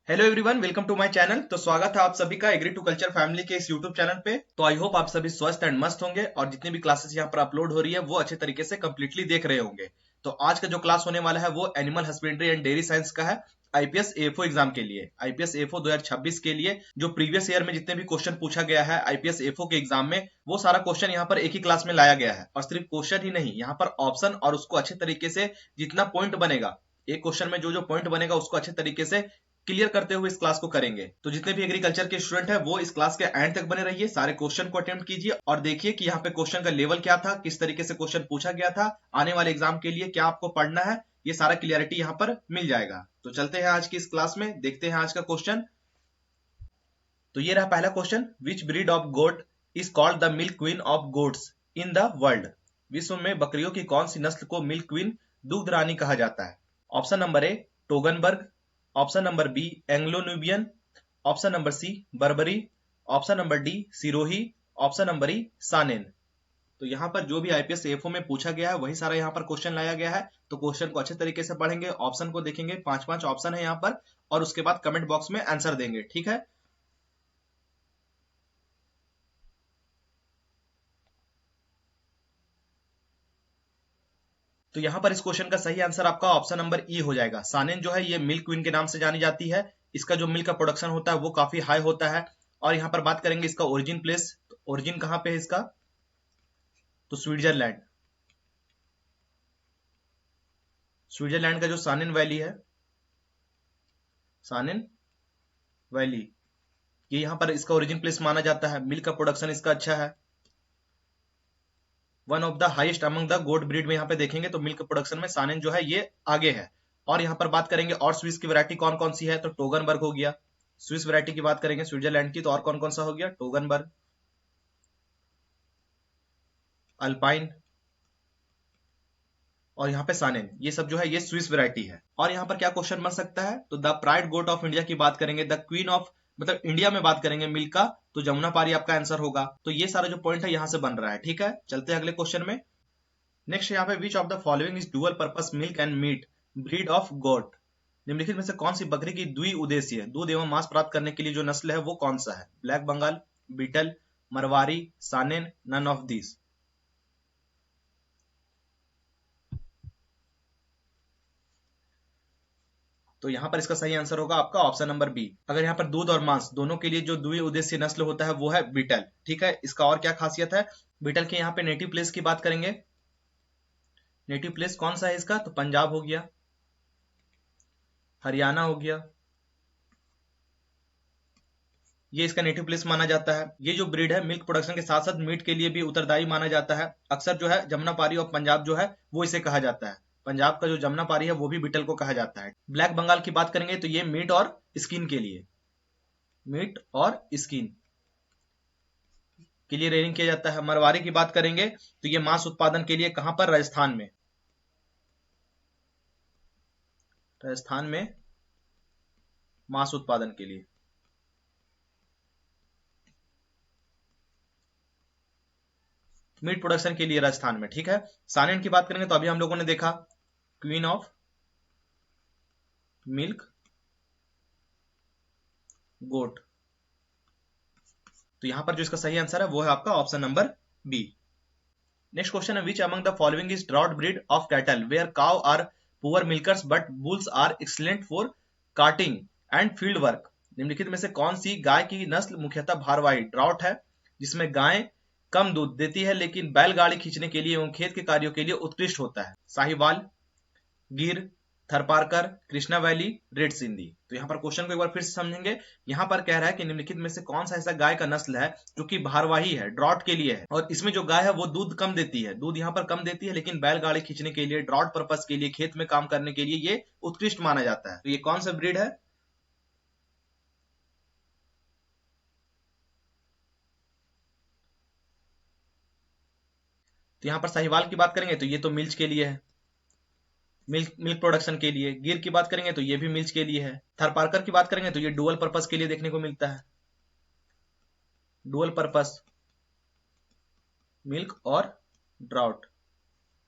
Hello everyone, welcome to my channel. तो स्वागत है आप सभी का एग्री टू कल्चर फैमिली के इस यूट्यूब चैनल पे। तो आई होप आप सभी स्वस्थ एंड मस्त होंगे और जितनी भी क्लासेस यहाँ पर अपलोड हो रही है वो अच्छे तरीके से कंप्लीटली देख रहे होंगे। तो आज का जो क्लास होने वाला है वो animal husbandry and dairy science का है, आईपीएस एएफओ एग्जाम के लिए। आईपीएस एएफओ 2026 के लिए जो प्रीवियस ईयर में जितने भी क्वेश्चन पूछा गया है आईपीएस एएफओ के एग्जाम में, वो सारा क्वेश्चन यहाँ पर एक ही क्लास में लाया गया है। और सिर्फ क्वेश्चन ही नहीं, यहाँ पर ऑप्शन और उसको अच्छे तरीके से जितना पॉइंट बनेगा, एक क्वेश्चन में जो जो पॉइंट बनेगा उसको अच्छे तरीके से क्लियर करते हुए इस क्लास को करेंगे। तो जितने भी एग्रीकल्चर के स्टूडेंट हैं वो इस क्लास के एंड तक बने रहिए, सारे क्वेश्चन को अटेम्प्ट कीजिए और देखिए कि यहाँ पे क्वेश्चन का लेवल क्या था, किस तरीके से क्वेश्चन पूछा गया था, आने वाले एग्जाम के लिए क्या आपको पढ़ना है, ये सारा क्लियरिटी यहाँ पर मिल जाएगा। तो चलते हैं आज की इस क्लास में, देखते हैं आज का क्वेश्चन। तो ये रहा पहला question, which breed of goat is called the milk queen of goats in the world. विश्व में बकरियों की कौन सी नस्ल को मिल्क क्वीन, दुग्ध रानी कहा जाता है? Option number A Toggenburg, option number B Anglo Nubian, option number C Barbari, option number D Sirohi, option number E Saanen. तो यहाँ पर जो भी आईपीएस एएफओ में पूछा गया है वही सारा यहाँ पर क्वेश्चन लाया गया है। तो क्वेश्चन को अच्छे तरीके से पढ़ेंगे, ऑप्शन को देखेंगे, पांच पांच ऑप्शन है यहाँ पर, और उसके बाद कमेंट बॉक्स में आंसर देंगे, ठीक है। तो यहाँ पर इस क्वेश्चन का सही आंसर आपका ऑप्शन नंबर ई हो जाएगा। सानेन जो है ये मिल्क क्वीन के नाम से जानी जाती है। इसका जो मिल्क का प्रोडक्शन होता है वो काफी हाई होता है। और यहाँ पर बात करेंगे इसका ओरिजिन प्लेस, तो ओरिजिन कहाँ पे है इसका? तो स्विट्जरलैंड। स्विट्जरलैंड का जो सानेन वैली है, सानेन वैली, ये यहाँ पर इसका ओरिजिन प्लेस माना जाता है। मिल्क का प्रोडक्शन इसका अच्छा है, one of the highest among the goat breed में यहाँ पे देखेंगे तो मिल्क प्रोडक्शन में सानेन जो है ये आगे है। और यहाँ पर बात करेंगे और स्विस की वैरायटी कौन कौन सी है, तो टोगनबर्ग हो गया। स्विस वैरायटी की बात करेंगे स्विट्जरलैंड की, तो और कौन कौन सा हो गया? टोगनबर्ग, अल्पाइन, और यहाँ पे सानेन, ये सब जो है ये स्विस वैरायटी है। और यहाँ पर क्या क्वेश्चन बन सकता है, तो the pride goat of India की बात करेंगे, द क्वीन ऑफ, मतलब इंडिया में बात करेंगे मिल्क का, तो जमुना पारी आपका आंसर होगा। तो ये सारा जो पॉइंट है यहाँ से बन रहा है, ठीक है। चलते हैं अगले क्वेश्चन में। नेक्स्ट यहाँ पे, which of the following is dual purpose milk and meat breed of goat. निम्नलिखित में से कौन सी बकरी की द्वि उद्देश्य दूध एवं मांस प्राप्त करने के लिए जो नस्ल है वो कौन सा है? ब्लैक बंगाल, बीटल, मरवारी, सानेन, नन ऑफ दिस। तो यहाँ पर इसका सही आंसर होगा आपका ऑप्शन नंबर बी। अगर यहाँ पर दूध और मांस दोनों के लिए जो द्वि उद्देश्य नस्ल होता है वो है बीटल, ठीक है। इसका और क्या खासियत है? बीटल के यहाँ पे नेटिव प्लेस की बात करेंगे, नेटिव प्लेस कौन सा है इसका, तो पंजाब हो गया, हरियाणा हो गया, ये इसका नेटिव प्लेस माना जाता है। ये जो ब्रीड है मिल्क प्रोडक्शन के साथ साथ मीट के लिए भी उत्तरदायी माना जाता है। अक्सर जो है जमुना पारी और पंजाब जो है वो इसे कहा जाता है। पंजाब का जो जमुना पारी है वो भी बीटल को कहा जाता है। ब्लैक बंगाल की बात करेंगे तो ये मीट और स्किन के लिए, मीट और स्किन के लिए रेयरिंग किया जाता है। मरवारी की बात करेंगे तो ये मांस उत्पादन के लिए कहां पर? राजस्थान में, राजस्थान में मांस उत्पादन के लिए। मीट प्रोडक्शन के लिए राजस्थान में, ठीक है। सानेन की बात करेंगे तो अभी हम लोगों ने देखा क्वीन ऑफ मिल्क गोट। तो यहां पर जो इसका सही आंसर है वो है आपका option number B. Next question है, which among the following is drought breed of cattle where cow are poor milkers but bulls are excellent for carting and field work. निम्नलिखित में से कौन सी गाय की नस्ल मुख्यतः भारवाही ड्रॉट है, जिसमें गाय कम दूध देती है लेकिन बैलगाड़ी खींचने के लिए एवं खेत के कार्यों के लिए उत्कृष्ट होता है? साहिवाल, गिर, थरपारकर, कृष्णा वैली, रेड सिंधी। तो यहाँ पर क्वेश्चन को एक बार फिर से समझेंगे। यहाँ पर कह रहा है कि निम्नलिखित में से कौन सा ऐसा गाय का नस्ल है जो कि भारवाही है, ड्रॉट के लिए है, और इसमें जो गाय है वो दूध कम देती है, दूध यहाँ पर कम देती है लेकिन बैलगाड़ी खींचने के लिए, ड्रॉट पर्पस के लिए, खेत में काम करने के लिए ये उत्कृष्ट माना जाता है। तो ये कौन सा ब्रीड है? तो यहाँ पर साहिवाल की बात करेंगे तो ये तो मिल्च के लिए है, मिल्क मिल्क प्रोडक्शन के लिए। गिर की बात करेंगे तो ये भी मिल्च के लिए है। थरपारकर की बात करेंगे तो ये डुअल पर्पस के लिए देखने को मिलता है, डुअल पर्पस, मिल्क और ड्राउट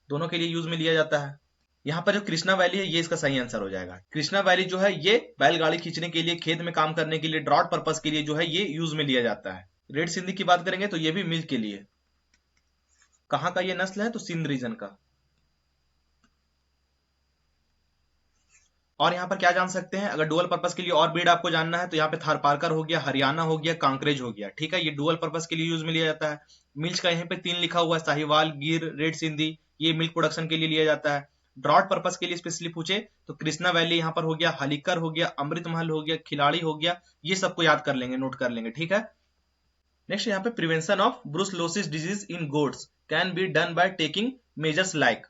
दोनों के लिए यूज में लिया जाता है। यहाँ पर जो कृष्णा वैली है ये इसका सही आंसर हो जाएगा। कृष्णा वैली जो है ये बैलगाड़ी खींचने के लिए, खेत में काम करने के लिए, ड्रॉट पर्पस के लिए जो है ये यूज में लिया जाता है। रेड सिंधी की बात करेंगे तो ये भी मिल्क के लिए। कहाँ का ये नस्ल है? तो सिंध रीजन का। और यहाँ पर क्या जान सकते हैं, अगर डुअल पर्पस के लिए और ब्रीड आपको जानना है तो यहाँ पे थारपारकर हो गया, हरियाणा हो गया, कांकरेज हो गया। ठीक है, ये डुअल पर्पस के लिए यूज में लिया जाता है। मिल्क का यहाँ पे 3 लिखा हुआ है, साहिवाल, गिर, रेड सिंधी, ये मिल्क प्रोडक्शन के लिए लिया जाता है। ड्रॉट पर्पस के लिए स्पेशली पूछे तो कृष्णा वैली यहाँ पर हो गया, हलीकर हो गया, अमृत महल हो गया, खिलाड़ी हो गया, ये सबको याद कर लेंगे, नोट कर लेंगे। ठीक है, नेक्स्ट यहाँ पे prevention of brucellosis disease in goats can be done by taking measures like.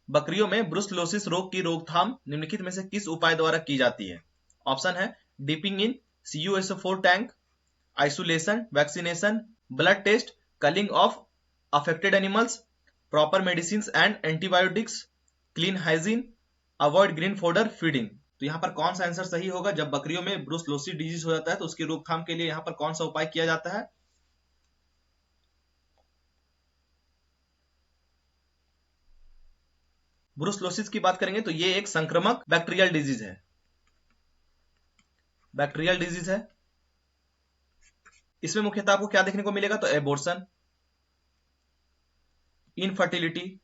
बकरियों में ब्रुसलोसिस रोग की रोकथाम निम्नलिखित में से किस उपाय द्वारा की जाती है? ऑप्शन है dipping in CuSO4 tank, isolation, vaccination, blood test, culling of affected animals, proper medicine and antibiotics, clean hygiene, avoid green fodder feeding. तो यहाँ पर कौन सा आंसर सही होगा? जब बकरियों में ब्रुसलोसिस डिजीज हो जाता है तो उसकी रोकथाम के लिए यहाँ पर कौन सा उपाय किया जाता है? ब्रुसलोसिस की बात करेंगे तो ये एक संक्रामक बैक्टीरियल डिजीज है। बैक्टीरियल डिजीज है। इसमें मुख्यतः आपको क्या देखने को मिलेगा? तो एबॉर्शन, इनफर्टिलिटी,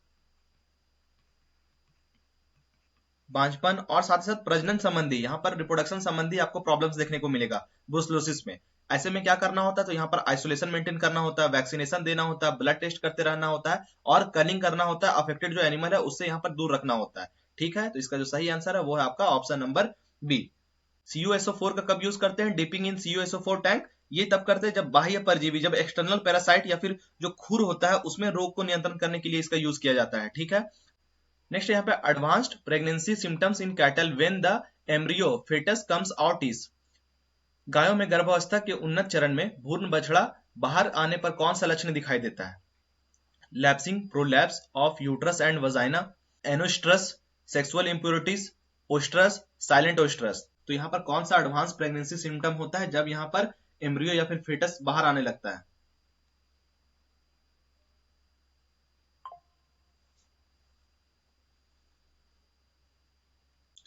बांझपन और साथ ही साथ प्रजनन संबंधी, यहाँ पर रिप्रोडक्शन संबंधी आपको प्रॉब्लम्स देखने को मिलेगा ब्रुसलोसिस में। ऐसे में क्या करना होता है? तो यहाँ पर आइसोलेशन मेंटेन करना होता है, वैक्सीनेशन देना होता है, ब्लड टेस्ट करते रहना होता है और कलिंग करना होता है। अफेक्टेड जो एनिमल है उससे यहाँ पर दूर रखना होता है। ठीक है, तो इसका जो सही आंसर है वो है आपका ऑप्शन नंबर बी। CuSO4 का कब यूज करते हैं? Dipping in CuSO4 tank. ये तब करते हैं जब बाह्य परजीवी, जब एक्सटर्नल पैरासाइट या फिर जो खुर होता है उसमें रोग को नियंत्रण करने के लिए इसका यूज किया जाता है। ठीक है, नेक्स्ट यहाँ पे advanced pregnancy symptoms in cattle when the embryo foetus comes out is. गायों में गर्भावस्था के उन्नत चरण में भ्रूण बछड़ा बाहर आने पर कौन सा लक्षण दिखाई देता है? Lapsing, prolapse of uterus and vagina, anoestrus, sexual impurities, oestrus, silent oestrus. तो यहाँ पर कौन सा एडवांस प्रेगनेंसी सिम्टम होता है जब यहाँ पर एम्ब्रियो या फिर फेटस बाहर आने लगता है?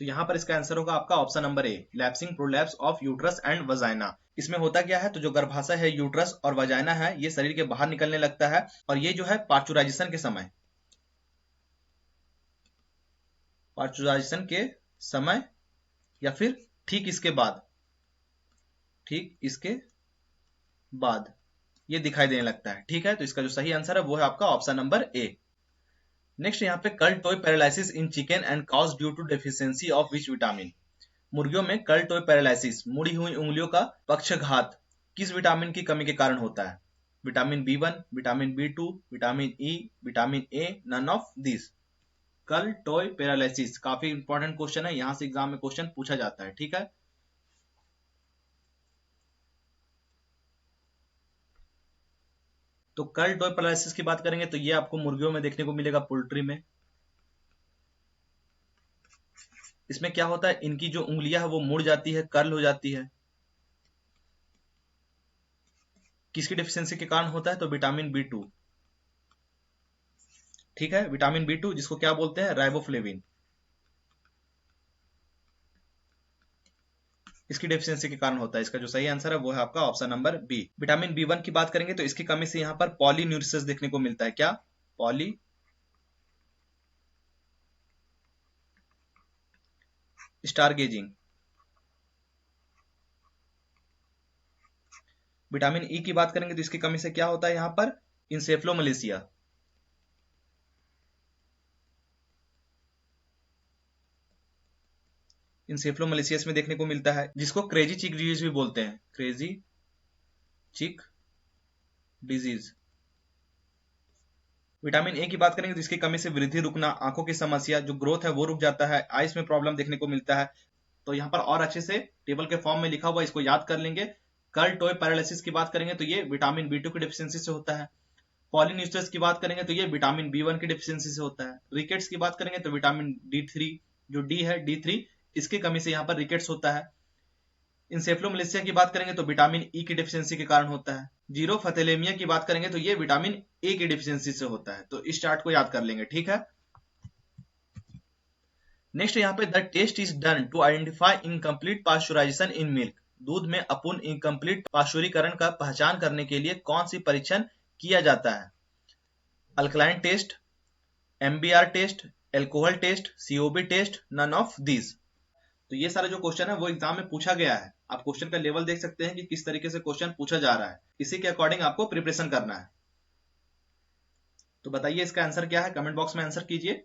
तो यहाँ पर इसका आंसर होगा आपका option number A, lapsing prolapse of uterus and vagina. इसमें होता क्या है? तो जो गर्भाशय है, यूट्रस और वजाइना है, ये शरीर के बाहर निकलने लगता है और ये जो है पार्चुराइजेशन के समय, पार्चुराइजेशन के समय या फिर ठीक इसके बाद, ठीक इसके बाद ये दिखाई देने लगता है। ठीक है, तो इसका जो सही आंसर है वो है आपका ऑप्शन नंबर ए। नेक्स्ट यहाँ पे curled toe paralysis in chicken and cause due to deficiency of which vitamin. मुर्गियों में कल टॉय पैरालिसिस, मुड़ी हुई उंगलियों का पक्षघात, किस विटामिन की कमी के कारण होता है? Vitamin B1, vitamin B2, vitamin E, vitamin A, none of this. Curled toe paralysis काफी इंपॉर्टेंट क्वेश्चन है, यहां से एग्जाम में क्वेश्चन पूछा जाता है। ठीक है, तो कल टॉय पैरालिसिस की बात करेंगे तो ये आपको मुर्गियों में देखने को मिलेगा, पोल्ट्री में। इसमें क्या होता है? इनकी जो उंगलियां है वो मुड़ जाती है, कर्ल हो जाती है। किसकी डेफिशिएंसी के कारण होता है? तो विटामिन B2। ठीक है, विटामिन B2 जिसको क्या बोलते हैं? राइबोफ्लेविन। इसकी डेफिशिएंसी के कारण होता है। इसका जो सही आंसर है वो है आपका option number B. Vitamin B1 की बात करेंगे तो इसकी कमी से यहाँ पर पॉलीन्यूरिसिस देखने को मिलता है। क्या? Poly stargazing. विटामिन E की बात करेंगे तो इसकी कमी से क्या होता है? यहाँ पर इंसेफ्लोमलेशिया। इंसेफ्लोमलेशिया में देखने को मिलता है, जिसको क्रेजी चिक डिजीज भी बोलते हैं। क्रेजी चिक डिजीज। विटामिन ए की बात करेंगे तो इसकी कमी से वृद्धि रुकना, आंखों की समस्या, जो ग्रोथ है वो रुक जाता है, आइस में प्रॉब्लम देखने को मिलता है। तो यहाँ पर और अच्छे से टेबल के फॉर्म में लिखा हुआ, इसको याद कर लेंगे। कर्ल टॉय पैरालिसिस की बात करेंगे तो ये विटामिन B2 की डेफिशिएंसी से होता है। पॉलीन्यूरिसिस की बात करेंगे तो ये विटामिन B1 की डेफिशिएंसी से होता है। रिकेट्स की बात करेंगे तो विटामिन D3, जो डी है D3, इसकी कमी से यहाँ पर रिकेट्स होता है। इंसेफ्लोमलेशिया की बात करेंगे तो विटामिन E की डेफिशिएंसी के कारण होता है। जीरोफथेलेमिया की बात करेंगे तो ये विटामिन A की डेफिशिएंसी से होता है। तो इस चार्ट को याद कर लेंगे। ठीक है, नेक्स्ट यहाँ पे the test is done to identify incomplete pasteurisation in milk. दूध में अपूर्ण इनकम्प्लीट पास्चुरीकरण का पहचान करने के लिए कौन सी परीक्षण किया जाता है? Alkaline test, MBR test, alcohol test, COB test, none of these. तो ये सारा जो क्वेश्चन है वो एग्जाम में पूछा गया है। आप क्वेश्चन का लेवल देख सकते हैं कि किस तरीके से क्वेश्चन पूछा जा रहा है, इसी के अकॉर्डिंग आपको प्रिपरेशन करना है। तो बताइए इसका आंसर क्या है, कमेंट बॉक्स में आंसर कीजिए।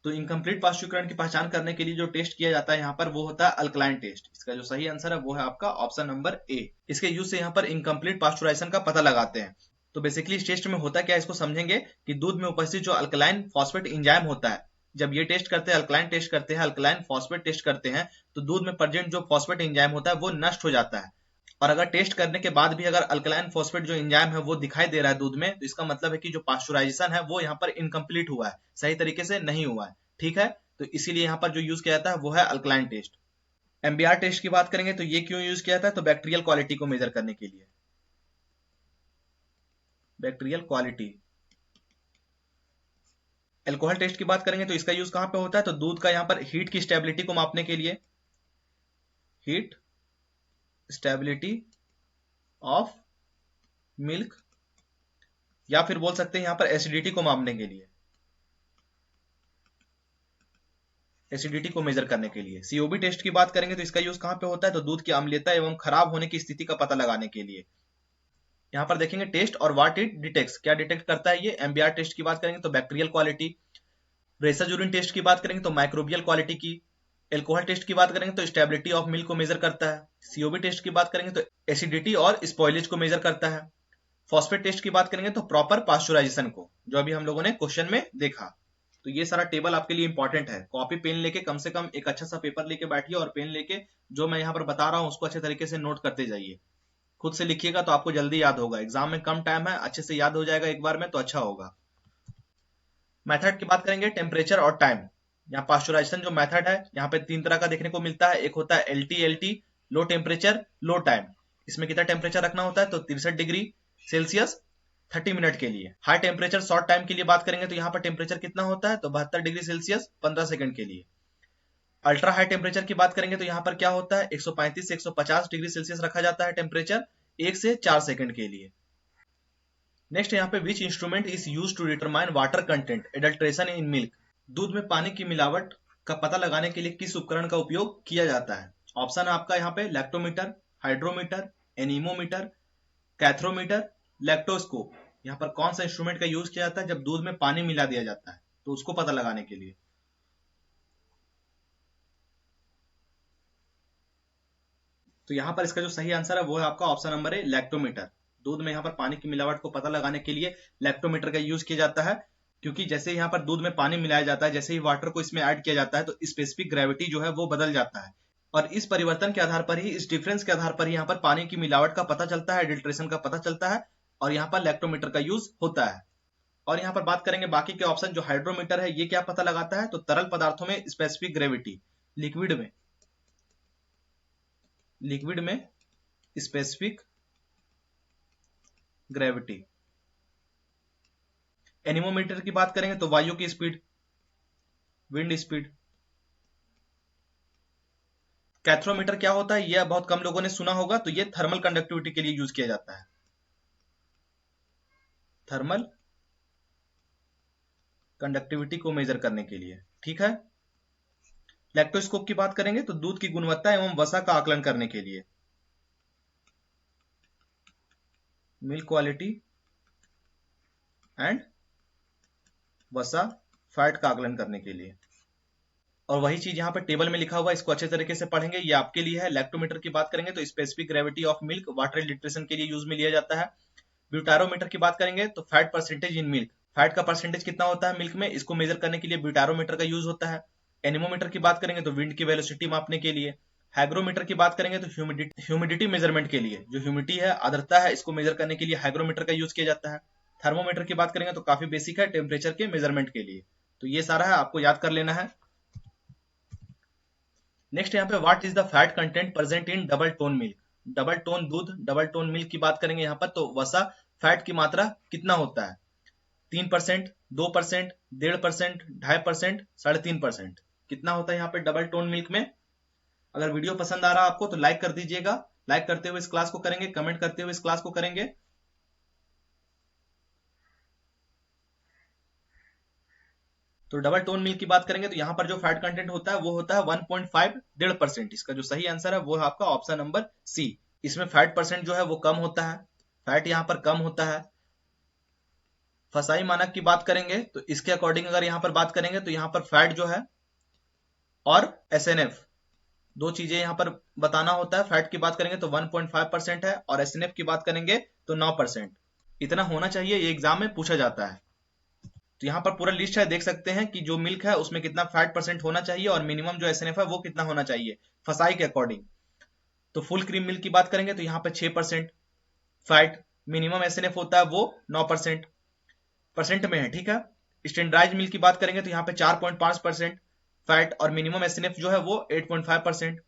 तो इनकम्प्लीट पास्चुरीकरण की पहचान करने के लिए जो टेस्ट किया जाता है यहाँ पर वो होता है अल्कलाइन टेस्ट। इसका जो सही आंसर है वो है आपका ऑप्शन नंबर ए। इसके यूज से यहाँ पर इनकम्प्लीट पास्चुराइजेशन का पता लगाते हैं। तो बेसिकली इस टेस्ट में होता क्या है इसको समझेंगे कि दूध में उपस्थित जो अल्कलाइन फॉस्फेट एंजाइम होता है, जब ये टेस्ट करते हैं, अल्कलाइन टेस्ट करते हैं, अल्कलाइन फॉस्फेट टेस्ट करते हैं, तो दूध में प्रेजेंट जो फॉस्फेट एंजाइम होता है वो नष्ट हो जाता है। और अगर टेस्ट करने के बाद भी अगर अल्कलाइन फॉस्फेट जो एंजाइम है वो दिखाई दे रहा है दूध में, तो इसका मतलब है कि जो पास्चुराइजेशन है वो यहाँ पर इनकम्प्लीट हुआ है, सही तरीके से नहीं हुआ है। ठीक है, तो इसीलिए यहाँ पर जो यूज किया जाता है वो है अल्कलाइन टेस्ट। एमबीआर टेस्ट की बात करेंगे तो ये क्यों यूज किया जाता है? तो बैक्टीरियल क्वालिटी को मेजर करने के लिए, बैक्टीरियल क्वालिटी। एल्कोहल टेस्ट की बात करेंगे तो इसका यूज कहां पे होता है? तो दूध का यहाँ पर हीट की स्टेबिलिटी को मापने के लिए, हीट स्टेबिलिटी ऑफ मिल्क, या फिर बोल सकते हैं यहाँ पर एसिडिटी को मापने के लिए, एसिडिटी को मेजर करने के लिए। सीओबी टेस्ट की बात करेंगे तो इसका यूज कहां पे होता है? तो दूध की अम्लीयता एवं खराब होने की स्थिति का पता लगाने के लिए। यहाँ पर देखेंगे टेस्ट और व्हाट इट डिटेक्ट्स, क्या डिटेक्ट करता है ये। एमबीआर टेस्ट की बात करेंगे तो बैक्टीरियल क्वालिटी, ब्रेसा यूरिन टेस्ट की बात करेंगे तो माइक्रोबियल क्वालिटी की, एल्कोहल टेस्ट की बात करेंगे तो स्टेबिलिटी ऑफ मिल्क को मेजर करता है, सीओबी टेस्ट की बात करेंगे तो एसिडिटी और स्पॉइलेज को मेजर करता है, फॉस्फेट टेस्ट की बात करेंगे तो प्रॉपर पास्चुराइजेशन को, जो अभी हम लोगों ने क्वेश्चन में देखा। तो ये सारा टेबल आपके लिए इंपॉर्टेंट है। कॉपी पेन लेके कम से कम एक अच्छा सा पेपर लेके बैठिए और पेन लेके जो मैं यहाँ पर बता रहा हूँ उसको अच्छे तरीके से नोट करते जाइए। खुद से लिखिएगा तो आपको जल्दी याद होगा। एग्जाम में कम टाइम है, अच्छे से याद हो जाएगा एक बार में तो अच्छा होगा। मेथड की बात करेंगे टेम्परेचर और टाइम। यहाँ पास्चुराइजेशन जो मेथड है यहाँ पे 3 तरह का देखने को मिलता है। एक होता है LT, low temperature low time. इसमें कितना टेम्परेचर रखना होता है? तो 63 डिग्री सेल्सियस 30 मिनट के लिए। हाई टेम्परेचर शॉर्ट टाइम के लिए बात करेंगे तो यहाँ पर टेम्परेचर कितना होता है? तो 72 डिग्री सेल्सियस 15 सेकंड के लिए। अल्ट्रा हाई टेम्परेचर की बात करेंगे तो यहाँ पर क्या होता है? 135 से 150 डिग्री सेल्सियस रखा जाता है टेम्परेचर 1 से 4 सेकंड के लिए। नेक्स्ट यहाँ पे which instrument is use to determine water content adulteration in milk. दूध में पानी की मिलावट का पता लगाने के लिए किस उपकरण का उपयोग किया जाता है? ऑप्शन है आपका यहाँ पे लैक्टोमीटर, हाइड्रोमीटर, एनीमोमीटर, कैथ्रोमीटर, लैक्टोस्कोप। यहाँ पर कौन सा इंस्ट्रूमेंट का यूज किया जाता है जब दूध में पानी मिला दिया जाता है तो उसको पता लगाने के लिए? तो यहाँ पर इसका जो सही आंसर है वो है आपका ऑप्शन नंबर ए, लैक्टोमीटर। दूध में यहाँ पर पानी की मिलावट को पता लगाने के लिए लैक्टोमीटर का यूज किया जाता है, क्योंकि जैसे यहाँ पर दूध में पानी मिलाया जाता है, जैसे ही वाटर को इसमें ऐड किया जाता है तो स्पेसिफिक ग्रेविटी जो है वो बदल जाता है, और इस परिवर्तन के आधार पर ही, इस डिफरेंस के आधार पर ही यहाँ पर पानी की मिलावट का पता चलता है, एडल्ट्रेशन का पता चलता है, और यहाँ पर लैक्टोमीटर का यूज होता है। और यहाँ पर बात करेंगे बाकी के ऑप्शन, जो हाइड्रोमीटर है ये क्या पता लगाता है? तो तरल पदार्थों में स्पेसिफिक ग्रेविटी, लिक्विड में स्पेसिफिक ग्रेविटी। एनीमोमीटर की बात करेंगे तो वायु की स्पीड, विंड स्पीड। कैथ्रोमीटर क्या होता है? यह बहुत कम लोगों ने सुना होगा, तो ये थर्मल कंडक्टिविटी के लिए यूज किया जाता है, थर्मल कंडक्टिविटी को मेजर करने के लिए। ठीक है। लैक्टोस्कोप की बात करेंगे तो दूध की गुणवत्ता एवं वसा का आकलन करने के लिए, मिल्क क्वालिटी एंड वसा फैट का आकलन करने के लिए। और वही चीज यहाँ पर टेबल में लिखा हुआ है, इसको अच्छे तरीके से पढ़ेंगे, ये आपके लिए है। लैक्टोमीटर की बात करेंगे तो specific gravity of milk water adulteration के लिए यूज में लिया जाता है। ब्यूटारोमीटर की बात करेंगे तो fat percentage in milk, fat का परसेंटेज कितना होता है मिल्क में, इसको मेजर करने के लिए ब्यूटारोमीटर का यूज होता है। एनीमोमीटर की बात करेंगे तो विंड की वेलोसिटी मापने के लिए। हाइग्रोमीटर की बात करेंगे तो ह्यूमिडिटी मेजरमेंट के लिए, जो ह्यूमिडिटी है, आर्द्रता है, इसको मेजर करने के लिए हाइग्रोमीटर का यूज किया जाता है। थर्मोमीटर की बात करेंगे तो काफी बेसिक है, टेम्परेचर के मेजरमेंट के लिए। तो ये सारा है, आपको याद कर लेना है। नेक्स्ट यहाँ पे what is the fat content present in double tone milk. Double tone दूध, डबल टोन मिल्क की बात करेंगे यहाँ पर, तो वसा फैट की मात्रा कितना होता है? 3%, 2%, 1.5%, 2.5%, 3.5%। कितना होता है यहाँ पे डबल टोन मिल्क में? अगर वीडियो पसंद आ रहा आपको तो लाइक कर दीजिएगा। लाइक करते हुए इस क्लास को करेंगे, कमेंट करते हुए इस क्लास को करेंगे। तो डबल टोन मिल्क की बात करेंगे तो यहाँ पर जो फैट कंटेंट होता है वो होता है 1.5, 1.5%। इसका जो सही आंसर है वो है आपका ऑप्शन नंबर सी। इसमें फैट परसेंट जो है वो कम होता है, फैट यहाँ पर कम होता है। फसाई मानक की बात करेंगे तो इसके अकॉर्डिंग अगर यहाँ पर बात करेंगे तो यहाँ पर फैट जो है और SNF दो चीजें यहाँ पर बताना होता है। फैट की बात करेंगे तो 1.5% है और SNF की बात करेंगे तो 9%। इतना होना चाहिए, ये एग्जाम में पूछा जाता है। तो यहाँ पर पूरा लिस्ट है, देख सकते हैं कि जो मिल्क है उसमें कितना फैट परसेंट होना चाहिए और मिनिमम जो SNF है वो कितना होना चाहिए फसाई के अकॉर्डिंग। तो फुल क्रीम मिल्क की बात करेंगे तो यहाँ पे 6% फैट, मिनिमम SNF होता है वो 9% परसेंट में है, ठीक है। स्टैंडर्डाइज्ड मिल्क की बात करेंगे तो यहाँ पे 4.5% फैट और मिनिमम SNF जो है वो 8.5%।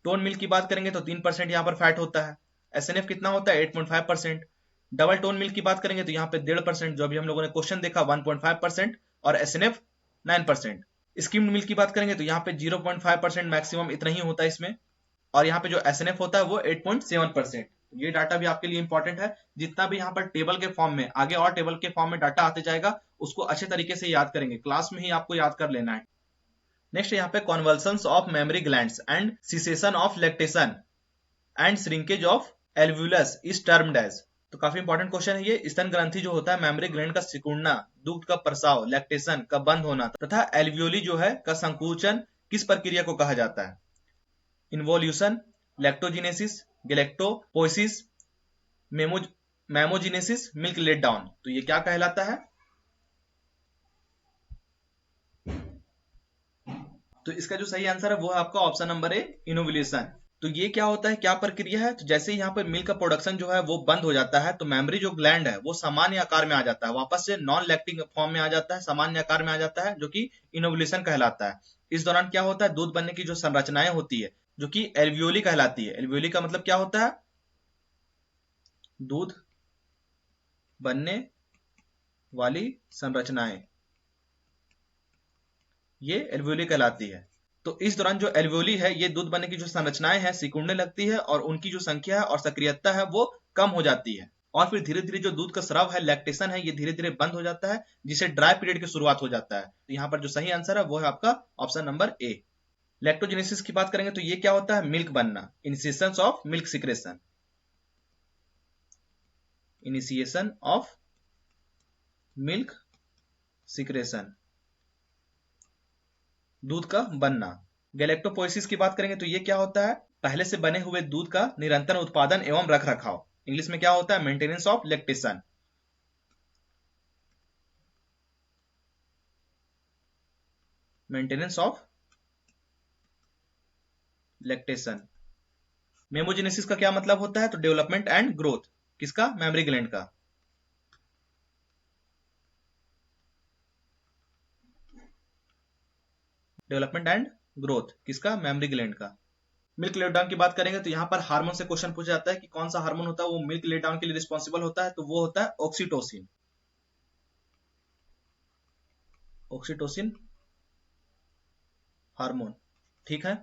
टोन मिल्क की बात करेंगे तो 3% यहाँ पर फैट होता है, SNF कितना होता है 8.5%। डबल टोन मिल्क की बात करेंगे तो यहाँ पे 1.5%, जो अभी हम लोगों ने क्वेश्चन देखा 1.5% और SNF 9%। स्किम्ड मिल्क की बात करेंगे तो यहाँ पे 0.5% मैक्सिमम इतना ही होता है इसमें, और यहाँ पे जो SNF होता है वो 8.7%। ये डाटा भी आपके लिए इंपॉर्टेंट है। जितना भी यहाँ पर टेबल के फॉर्म में, आगे और टेबल के फॉर्म में डाटा आते जाएगा उसको अच्छे तरीके से याद करेंगे, क्लास में ही आपको याद कर लेना है। नेक्स्ट यहाँ पे convulsions of memory glands and cessation of lactation and shrinkage of alveolus is termed as. तो काफी इंपॉर्टेंट क्वेश्चन है ये। स्तन ग्रंथि जो होता है, मेमोरी ग्लैंड का सिकुड़ना, दुग्ध का प्रसाव, लैक्टेशन का बंद होना तथा एल्वियोली जो है का संकुचन किस प्रक्रिया को कहा जाता है? Involution, lactogenesis, galactopoiesis, mammogenesis, milk let down. तो ये क्या कहलाता है? तो इसका जो सही आंसर है वो है आपका ऑप्शन नंबर ए, इनोवुलेशन। तो ये क्या होता है, क्या प्रक्रिया है? तो जैसे ही यहाँ पर मिल्क का प्रोडक्शन जो है वो बंद हो जाता है तो मेमोरी जो ग्लैंड है वो सामान्य आकार में आ जाता है, वापस से नॉन लैक्टिंग फॉर्म में आ जाता है, सामान्य आकार में आ जाता है, जो कि इनोवुलेशन कहलाता है। इस दौरान क्या होता है, दूध बनने की जो संरचनाएं होती है जो कि एल्वियोली कहलाती है। एल्वियोली का मतलब क्या होता है? दूध बनने वाली संरचनाएं, ये एल्वियोली कहलाती है। तो इस दौरान जो एल्वियोली है, ये दूध बनने की जो संरचनाएं हैं सिकुड़ने लगती है और उनकी जो संख्या है और सक्रियता है वो कम हो जाती है, और फिर धीरे धीरे जो दूध का स्राव है, लैक्टेशन है, ये धीरे धीरे बंद हो जाता है, जिसे ड्राई पीरियड की शुरुआत हो जाता है। तो यहाँ पर जो सही आंसर है वो है आपका ऑप्शन नंबर ए। लैक्टोजेनेसिस की बात करेंगे तो ये क्या होता है? मिल्क बनना, initiation of milk secretion, initiation of milk secretion, दूध का बनना। गैलेक्टोपोइसिस की बात करेंगे तो ये क्या होता है? पहले से बने हुए दूध का निरंतर उत्पादन एवं रख रखाव। इंग्लिश में क्या होता है? Maintenance of lactation. Maintenance of lactation. Mammogenesis का क्या मतलब होता है? तो डेवलपमेंट एंड ग्रोथ, किसका? मेमोरी ग्लैंड का। डेवलपमेंट एंड ग्रोथ किसका? मेमोरी ग्लैंड का। मिल्क लेट डाउन की बात करेंगे तो यहाँ पर हार्मोन से क्वेश्चन पूछा जाता है कि कौन सा हार्मोन होता है वो मिल्क लेट डाउन के लिए रिस्पॉन्सिबल होता है, तो वो होता है ऑक्सीटोसिन। ऑक्सीटोसिन हार्मोन, ठीक है।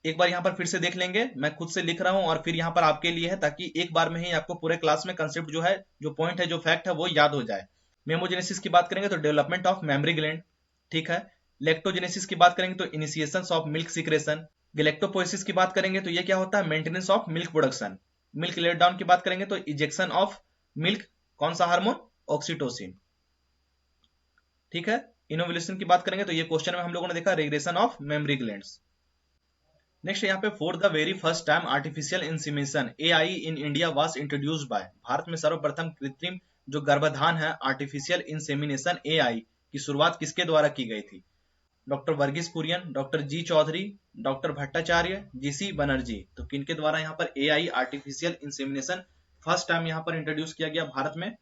एक बार यहाँ पर फिर से देख लेंगे, मैं खुद से लिख रहा हूं और फिर यहाँ पर आपके लिए है, ताकि एक बार में ही आपको पूरे क्लास में कंसेप्ट जो है, जो पॉइंट है, जो फैक्ट है वो याद हो जाए। मेमोजेनेसिस की बात करेंगे तो डेवलपमेंट ऑफ मेमोरी ग्लैंड, ठीक है। लैक्टोजेनेसिस की बात करेंगे तो initiation of milk secretion. Galactopoiesis की बात करेंगे तो ये क्या होता है? Maintenance of milk production. Milk let down की बात करेंगे तो इजेक्शन ऑफ मिल्क, कौन सा हार्मोन? ऑक्सीटोसिन, ठीक है। इनोवुलेशन की बात करेंगे तो ये क्वेश्चन में हम लोगों ने देखा regression of memory glands. Next यहाँ पे for the very first time artificial insemination AI in India was introduced by. Bharat में सर्वप्रथम कृत्रिम जो गर्भाधान है, आर्टिफिशियल इंसेमिनेशन AI की शुरुआत किसके द्वारा की गई थी? डॉक्टर वर्गीस कुरियन, डॉक्टर जी चौधरी, डॉक्टर भट्टाचार्य, GC बनर्जी। तो किनके द्वारा यहाँ पर AI artificial insemination first time यहाँ पर इंट्रोड्यूस किया गया भारत में?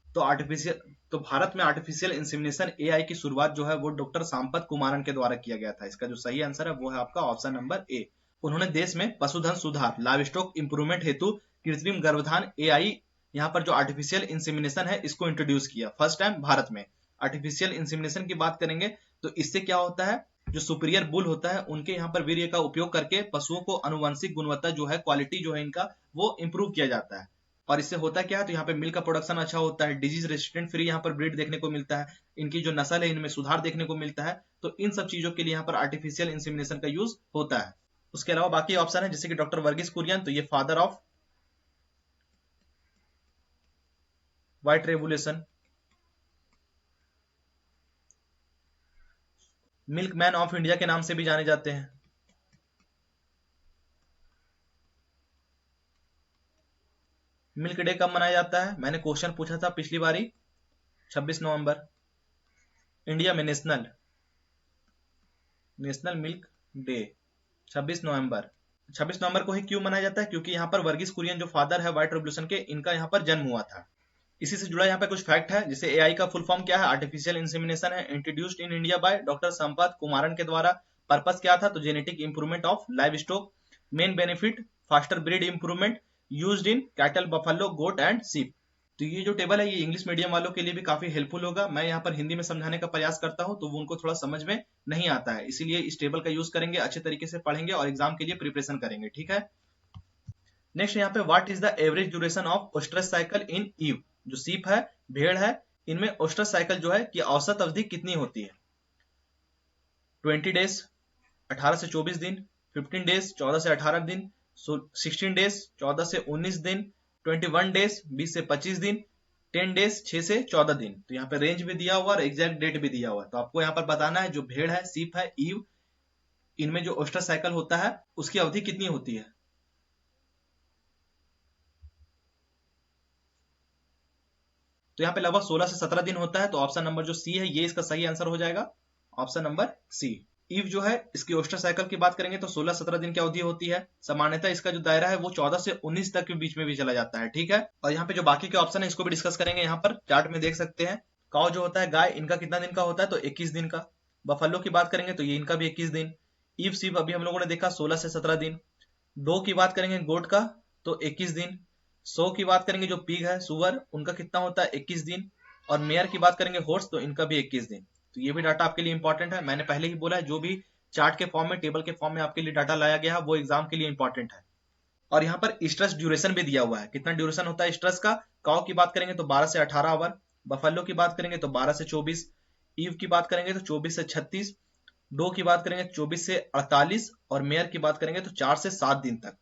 तो भारत में आर्टिफिशियल इंसेमिनेशन AI की शुरुआत जो है वो डॉक्टर संपत कुमारन के द्वारा किया गया था। इसका जो सही आंसर है वो है आपका ऑप्शन नंबर ए। उन्होंने देश में पशुधन सुधार लाइव स्टॉक इंप्रूवमेंट हेतु कृत्रिम गर्भधान एआई, यहाँ पर जो आर्टिफिशियल इंसेमिनेशन है इसको इंट्रोड्यूस किया फर्स्ट टाइम भारत में। आर्टिफिशियल इंसेमिनेशन की बात करेंगे तो इससे क्या होता है, जो सुपीरियर बुल होता है उनके यहाँ पर वीर्य का उपयोग करके पशुओं को आनुवंशिक गुणवत्ता जो है, क्वालिटी जो है इनका, वो इंप्रूव किया जाता है। और इससे होता क्या है, तो यहाँ पे मिल्क का प्रोडक्शन अच्छा होता है, डिजीज रेसिस्टेंट फ्री यहाँ पर ब्रीड देखने को मिलता है, इनकी जो नस्ल है इनमें सुधार देखने को मिलता है। तो इन सब चीजों के लिए यहाँ पर आर्टिफिशियल इंसेमिनेशन का यूज होता है। उसके अलावा बाकी ऑप्शन है जैसे कि डॉक्टर वर्गीस कुरियन, तो ये father of white revolution, milk man of India के नाम से भी जाने जाते हैं। मिल्क डे कब मनाया जाता है, मैंने क्वेश्चन पूछा था पिछली बारी, 26 नवंबर। इंडिया में नेशनल मिल्क डे 26 नवंबर। 26 नवंबर को ही क्यों मनाया जाता है, क्योंकि यहाँ पर वर्गीस कुरियन जो फादर है व्हाइट रेवोल्यूशन के, इनका यहाँ पर जन्म हुआ था। इसी से जुड़ा यहाँ पे कुछ फैक्ट है, जैसे एआई का फुल फॉर्म क्या है, आर्टिफिशियल इंसेमिनेशन है, introduced in India by doctor Sampath Kumaran के द्वारा। पर्पस क्या था, तो genetic improvement of livestock, main benefit faster breed improvement, used in cattle, buffalo, goat and sheep. तो ये जो टेबल है ये इंग्लिश मीडियम वालों के लिए भी काफी हेल्पफुल होगा। मैं यहाँ पर हिंदी में समझाने का प्रयास करता हूँ तो वो उनको थोड़ा समझ में नहीं आता है, इसीलिए इस टेबल का यूज करेंगे, अच्छे तरीके से पढ़ेंगे और एग्जाम के लिए प्रिपरेशन करेंगे, ठीक है। नेक्स्ट यहाँ पे what is the average duration of oestrus cycle in ewe, जो सीप है, भेड़ है, इनमें ओस्ट्रस साइकिल जो है कि औसत अवधि कितनी होती है। 20 डेज 18 से 24 दिन, 15 डेज 14 से 18 दिन, 16 डेज 14 से 19 दिन, 21 डेज 20 से 25 दिन, 10 डेज 6 से 14 दिन। तो यहाँ पे रेंज भी दिया हुआ और एग्जैक्ट डेट भी दिया हुआ है। तो आपको यहाँ पर बताना है जो भेड़ है, सीप है, ईव, इनमें जो ओस्ट्रस साइकिल होता है उसकी अवधि कितनी होती है। तो यहाँ पे लगभग 16 से 17 दिन होता है। तो ऑप्शन नंबर जो सी है ये इसका सही आंसर हो जाएगा, ऑप्शन नंबर सी। ईव जो है इसकी ओस्ट्रस साइकिल की बात करेंगे तो 16-17 दिन की अवधि होती है। सामान्यतः इसका जो दायरा है वो 14 से 19 तक के बीच में भी चला जाता है, ठीक है। और यहाँ पे जो बाकी के ऑप्शन है इसको भी डिस्कस करेंगे। यहाँ पर चार्ट में देख सकते हैं, काउ जो होता है गाय, इनका कितना दिन का होता है, तो 21 दिन का। बफेलो की बात करेंगे तो ये इनका भी 21 दिन। ईव सीप अभी हम लोगों ने देखा 16 से 17 दिन। डो की बात करेंगे गोट का तो 21 दिन। सो की बात करेंगे जो पिग है, सुअर, उनका कितना होता है 21 दिन। और मेयर की बात करेंगे हॉर्स, तो इनका भी 21 दिन। तो ये भी डाटा आपके लिए इंपॉर्टेंट है। मैंने पहले ही बोला है जो भी चार्ट के फॉर्म में, टेबल के फॉर्म में आपके लिए डाटा लाया गया है वो एग्जाम के लिए इंपॉर्टेंट है। और यहाँ पर स्ट्रेस ड्यूरेशन भी दिया हुआ है, कितना ड्यूरेशन होता है स्ट्रेस का। काउ की बात करेंगे तो 12 से 18 आवर, बफेलो की बात करेंगे तो 12 से 24, ईव की बात करेंगे तो 24 से 36, डो की बात करेंगे 24 से 48 और मेयर की बात करेंगे तो 4 से 7 दिन तक।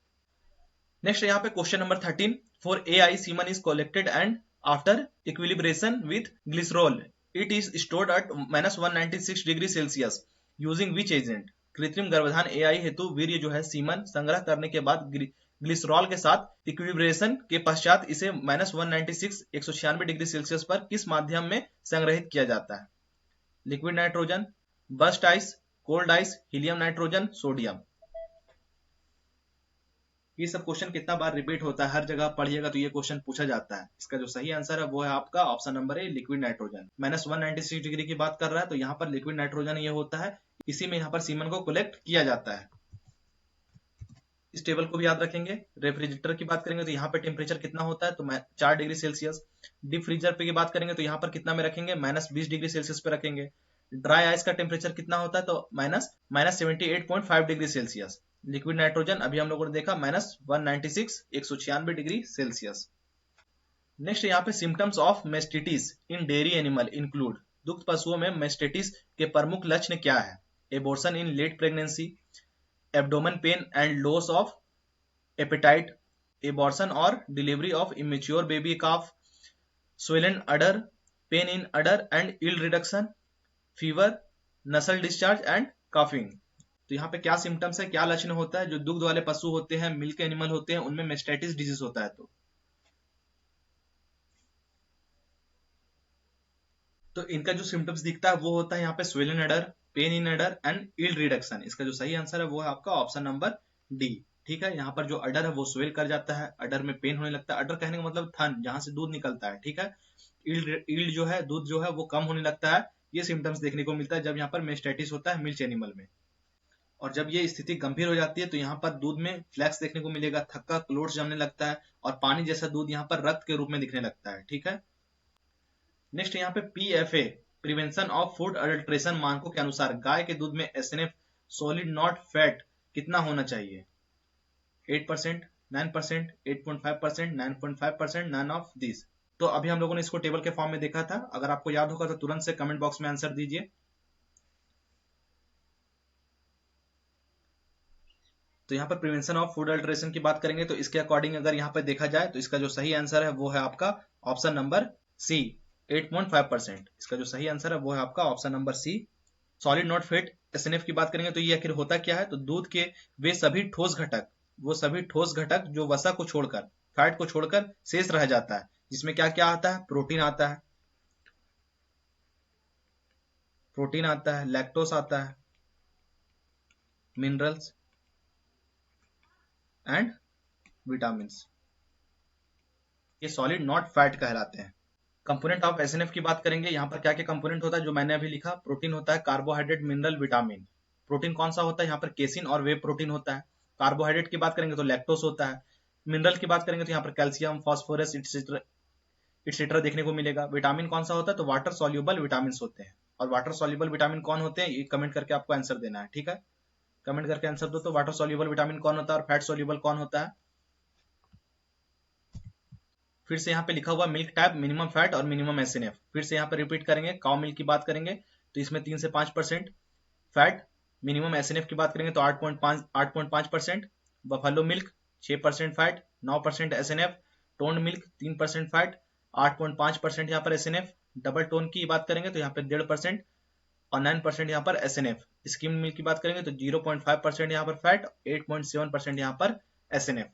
नेक्स्ट यहाँ पे question number 13, for AI semen is collected and after equilibration with glycerol it is stored at -196 degree Celsius using which agent. कृत्रिम गर्भधान एआई हेतु वीर्य जो है सीमन संग्रह करने के बाद ग्लिसरॉल के साथ इक्विलिब्रेशन के पश्चात इसे -196 196 डिग्री सेल्सियस पर किस माध्यम में संग्रहित किया जाता है। Liquid nitrogen, bust ice, cold ice, helium nitrogen, sodium. ये सब क्वेश्चन कितना बार रिपीट होता है, हर जगह पढ़िएगा तो ये क्वेश्चन पूछा जाता है। इसका जो सही आंसर है वो है आपका ऑप्शन नंबर ए, लिक्विड नाइट्रोजन। -196 डिग्री की बात कर रहा है तो यहाँ पर लिक्विड नाइट्रोजन ये होता है, इसी में यहाँ पर सीमन को कलेक्ट किया जाता है। इस टेबल को भी याद रखेंगे। रेफ्रिजरेटर की बात करेंगे तो यहाँ पे टेम्परेचर कितना होता है, तो 4 डिग्री सेल्सियस। डीप फ्रीजर पे की बात करेंगे तो यहाँ पर कितना में रखेंगे, -20 डिग्री सेल्सियस पे रखेंगे। ड्राई आइस का टेम्परेचर कितना होता है, तो -78.5 डिग्री सेल्सियस। लिक्विड नाइट्रोजन अभी हम लोगों ने देखा -196 196 डिग्री सेल्सियस। नेक्स्ट यहाँ पे symptoms of mastitis in dairy animal include, दुग्ध पशुओं में मेस्टिटिस के प्रमुख लक्षण क्या है। Abortion in late pregnancy, abdomen pain and loss of appetite, abortion और delivery of immature baby calf, swollen udder, pain in udder and yield reduction, fever, nasal discharge and coughing. तो यहाँ पे क्या सिम्टम्स है, क्या लक्षण होता है, जो दुग्ध वाले पशु होते हैं, मिल्क एनिमल होते हैं, उनमें मेस्टाइटिस डिजीज होता है। तो इनका जो सिम्टम्स दिखता है वो होता है यहाँ पे swollen udder, pain in udder and yield reduction. इसका जो सही आंसर है वो है आपका ऑप्शन नंबर डी, ठीक है। यहाँ पर जो अडर है वो स्वेल कर जाता है, अडर में पेन होने लगता है। अडर कहने का मतलब थन, जहां से दूध निकलता है, ठीक है। ईल्ड जो है, दूध जो है वो कम होने लगता है। ये सिम्टम्स देखने को मिलता है जब यहाँ पर मेस्टाइटिस होता है मिल्क एनिमल में। और जब ये स्थिति गंभीर हो जाती है तो यहाँ पर दूध में फ्लैक्स देखने को मिलेगा, थक्का क्लोट्स जमने लगता है और पानी जैसा दूध यहाँ पर रक्त के रूप में दिखने लगता है। ठीक है, नेक्स्ट यहाँ पे PFA prevention of food adulteration मानकों के अनुसार गाय के दूध में SNF सॉलिड नॉट फैट कितना होना चाहिए? 8%, 9%, 8.5%, 9.5%, नन ऑफ दिस। तो अभी हम लोगों ने इसको टेबल के फॉर्म में देखा था, अगर आपको याद होगा तो तुरंत से कमेंट बॉक्स में आंसर दीजिए। तो यहाँ पर प्रिवेंशन ऑफ फूड अल्टरेशन की बात करेंगे तो इसके अकॉर्डिंग अगर यहाँ पर देखा जाए तो इसका जो सही आंसर है वो है आपका ऑप्शन नंबर सी, 8.5%। इसका जो सही आंसर है वो है आपका option number C. Solid not fat SNF की बात करेंगे तो ये आखिर होता क्या है? तो दूध के वे सभी ठोस घटक जो वसा को छोड़कर, फैट को छोड़कर शेष रह जाता है, जिसमें क्या क्या आता है? प्रोटीन आता है, लैक्टोस आता है, मिनरल्स एंड विटामिन। ये सॉलिड नॉट फैट कहलाते हैं। कंपोनेंट ऑफ SNF की बात करेंगे, यहाँ पर क्या क्या कंपोनेंट होता है जो मैंने अभी लिखा? प्रोटीन होता है, कार्बोहाइड्रेट, मिनरल, विटामिन। प्रोटीन कौन सा होता है? यहाँ पर केसिन और वे प्रोटीन होता है। कार्बोहाइड्रेट की बात करेंगे तो लैक्टोस होता है। मिनरल की बात करेंगे तो यहाँ पर कैल्शियम, फास्फोरस इट्सेट्रा देखने को मिलेगा। विटामिन कौन सा होता है? तो वाटर सॉल्यूबल विटामिन होते हैं। और वाटर सॉल्यूबल विटामिन कौन होते हैं ये कमेंट करके आपको आंसर देना है। ठीक है, कमेंट करके आंसर दो तो वाटर सॉल्यूबल विटामिन कौन होता है और फैट सॉल्यूबल कौन होता है। फिर से यहाँ पे लिखा हुआ मिल्क टाइप, मिनिमम फैट और मिनिमम SNF। फिर से यहाँ पे रिपीट करेंगे, काउ मिल्क की बात करेंगे तो इसमें 3 से 5% फैट। मिनिमम SNF की बात करेंगे तो 8.5%। Buffalo milk 6% fat, 9% SNF। Tone milk 3% fat, 8.5% यहाँ पर SNF। डबल टोन की बात करेंगे तो यहाँ पे 1.5% और 9% यहाँ पर SNF। स्किम मिल्क की बात करेंगे तो 0.5% यहाँ पर फैट, 8.7% यहाँ पर SNF।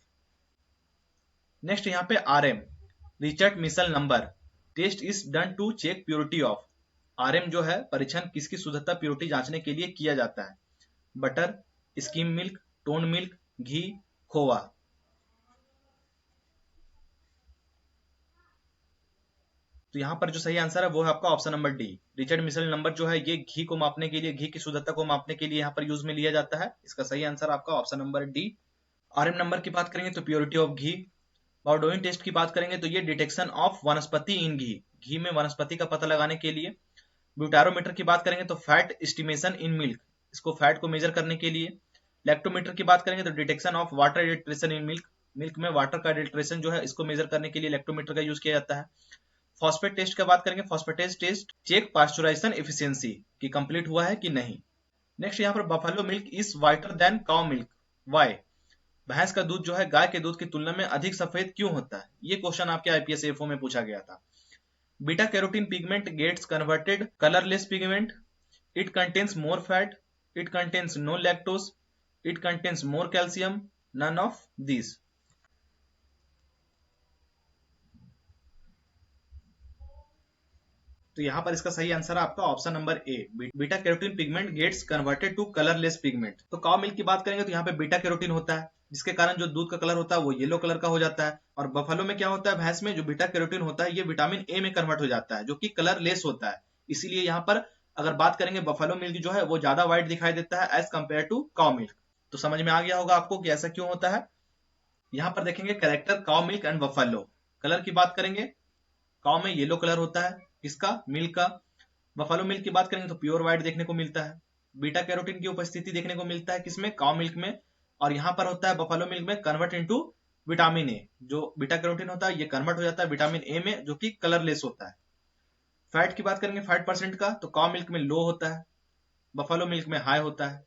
नेक्स्ट यहाँ पे RM, Reichert Meissl number test is done to check purity of. RM जो है परीक्षण किसकी शुद्धता, प्योरिटी जांचने के लिए किया जाता है? Butter, skim milk, tone milk, ghee, khoa. तो यहाँ पर जो सही आंसर है वो है आपका option number D. Reichert Meissl number जो है ये घी को मापने के लिए, घी की शुद्धता को मापने के लिए यहाँ पर यूज में लिया जाता है। इसका सही आंसर आपका option number D. RM number की बात करेंगे तो प्योरिटी ऑफ घी। बाउडोइन टेस्ट की बात करेंगे तो ये डिटेक्शन ऑफ वनस्पति इन घी, घी में वनस्पति का पता लगाने के लिए। ब्यूटारोमीटर की बात करेंगे तो फैट एस्टिमेशन इन मिल्क, इसको फैट को मेजर करने के लिए। लैक्टोमीटर की बात करेंगे तो detection of water adulteration in milk, milk में वाटर का एडिल्ट्रेशन जो है इसको मेजर करने के लिए लैक्टोमीटर का यूज किया जाता है। फॉस्फेट टेस्ट की बात करेंगे, phosphatase test check pasteurization efficiency कि कंप्लीट हुआ है कि नहीं। नेक्स्ट यहाँ पर buffalo milk is whiter than cow milk, why? भैंस का दूध जो है गाय के दूध की तुलना में अधिक सफेद क्यों होता है? ये क्वेश्चन आपके IPS AFO में पूछा गया था। Beta carotene pigment gets converted colourless pigment, it contains more fat, it contains no lactose, it contains more calcium, none of this. तो यहाँ पर इसका सही आंसर है आपका option number A, beta carotene pigment gets converted to colourless pigment. तो cow milk की बात करेंगे तो यहाँ पे बीटा कैरोटीन होता है, जिसके कारण जो दूध का कलर होता है वो येलो कलर का हो जाता है। और बफेलो में क्या होता है, भैंस में जो बीटा कैरोटीन होता है ये विटामिन ए में कन्वर्ट हो जाता है, जो कि कलरलेस होता है। इसीलिए यहाँ पर अगर बात करेंगे बफेलो मिल्क जो है वो ज्यादा व्हाइट दिखाई देता है as compare to cow milk. तो समझ में आ गया होगा आपको कि ऐसा क्यों होता है। यहाँ पर देखेंगे character cow milk and buffalo. Colour की बात करेंगे, काउ में येलो कलर होता है, इसका मिल्क का। बफेलो मिल्क की बात करेंगे तो प्योर व्हाइट देखने को मिलता है। बीटा कैरोटीन की उपस्थिति देखने को मिलता है किसमें, काउ मिल्क में। और यहाँ पर होता है बफेलो मिल्क में कन्वर्ट इनटू विटामिन ए, जो बीटा कैरोटीन होता है ये कन्वर्ट हो जाता है विटामिन ए में, जो कि कलरलेस होता है। फैट की बात करेंगे फैट परसेंट का, तो काउ मिल्क में लो होता है, बफेलो मिल्क में हाई होता है।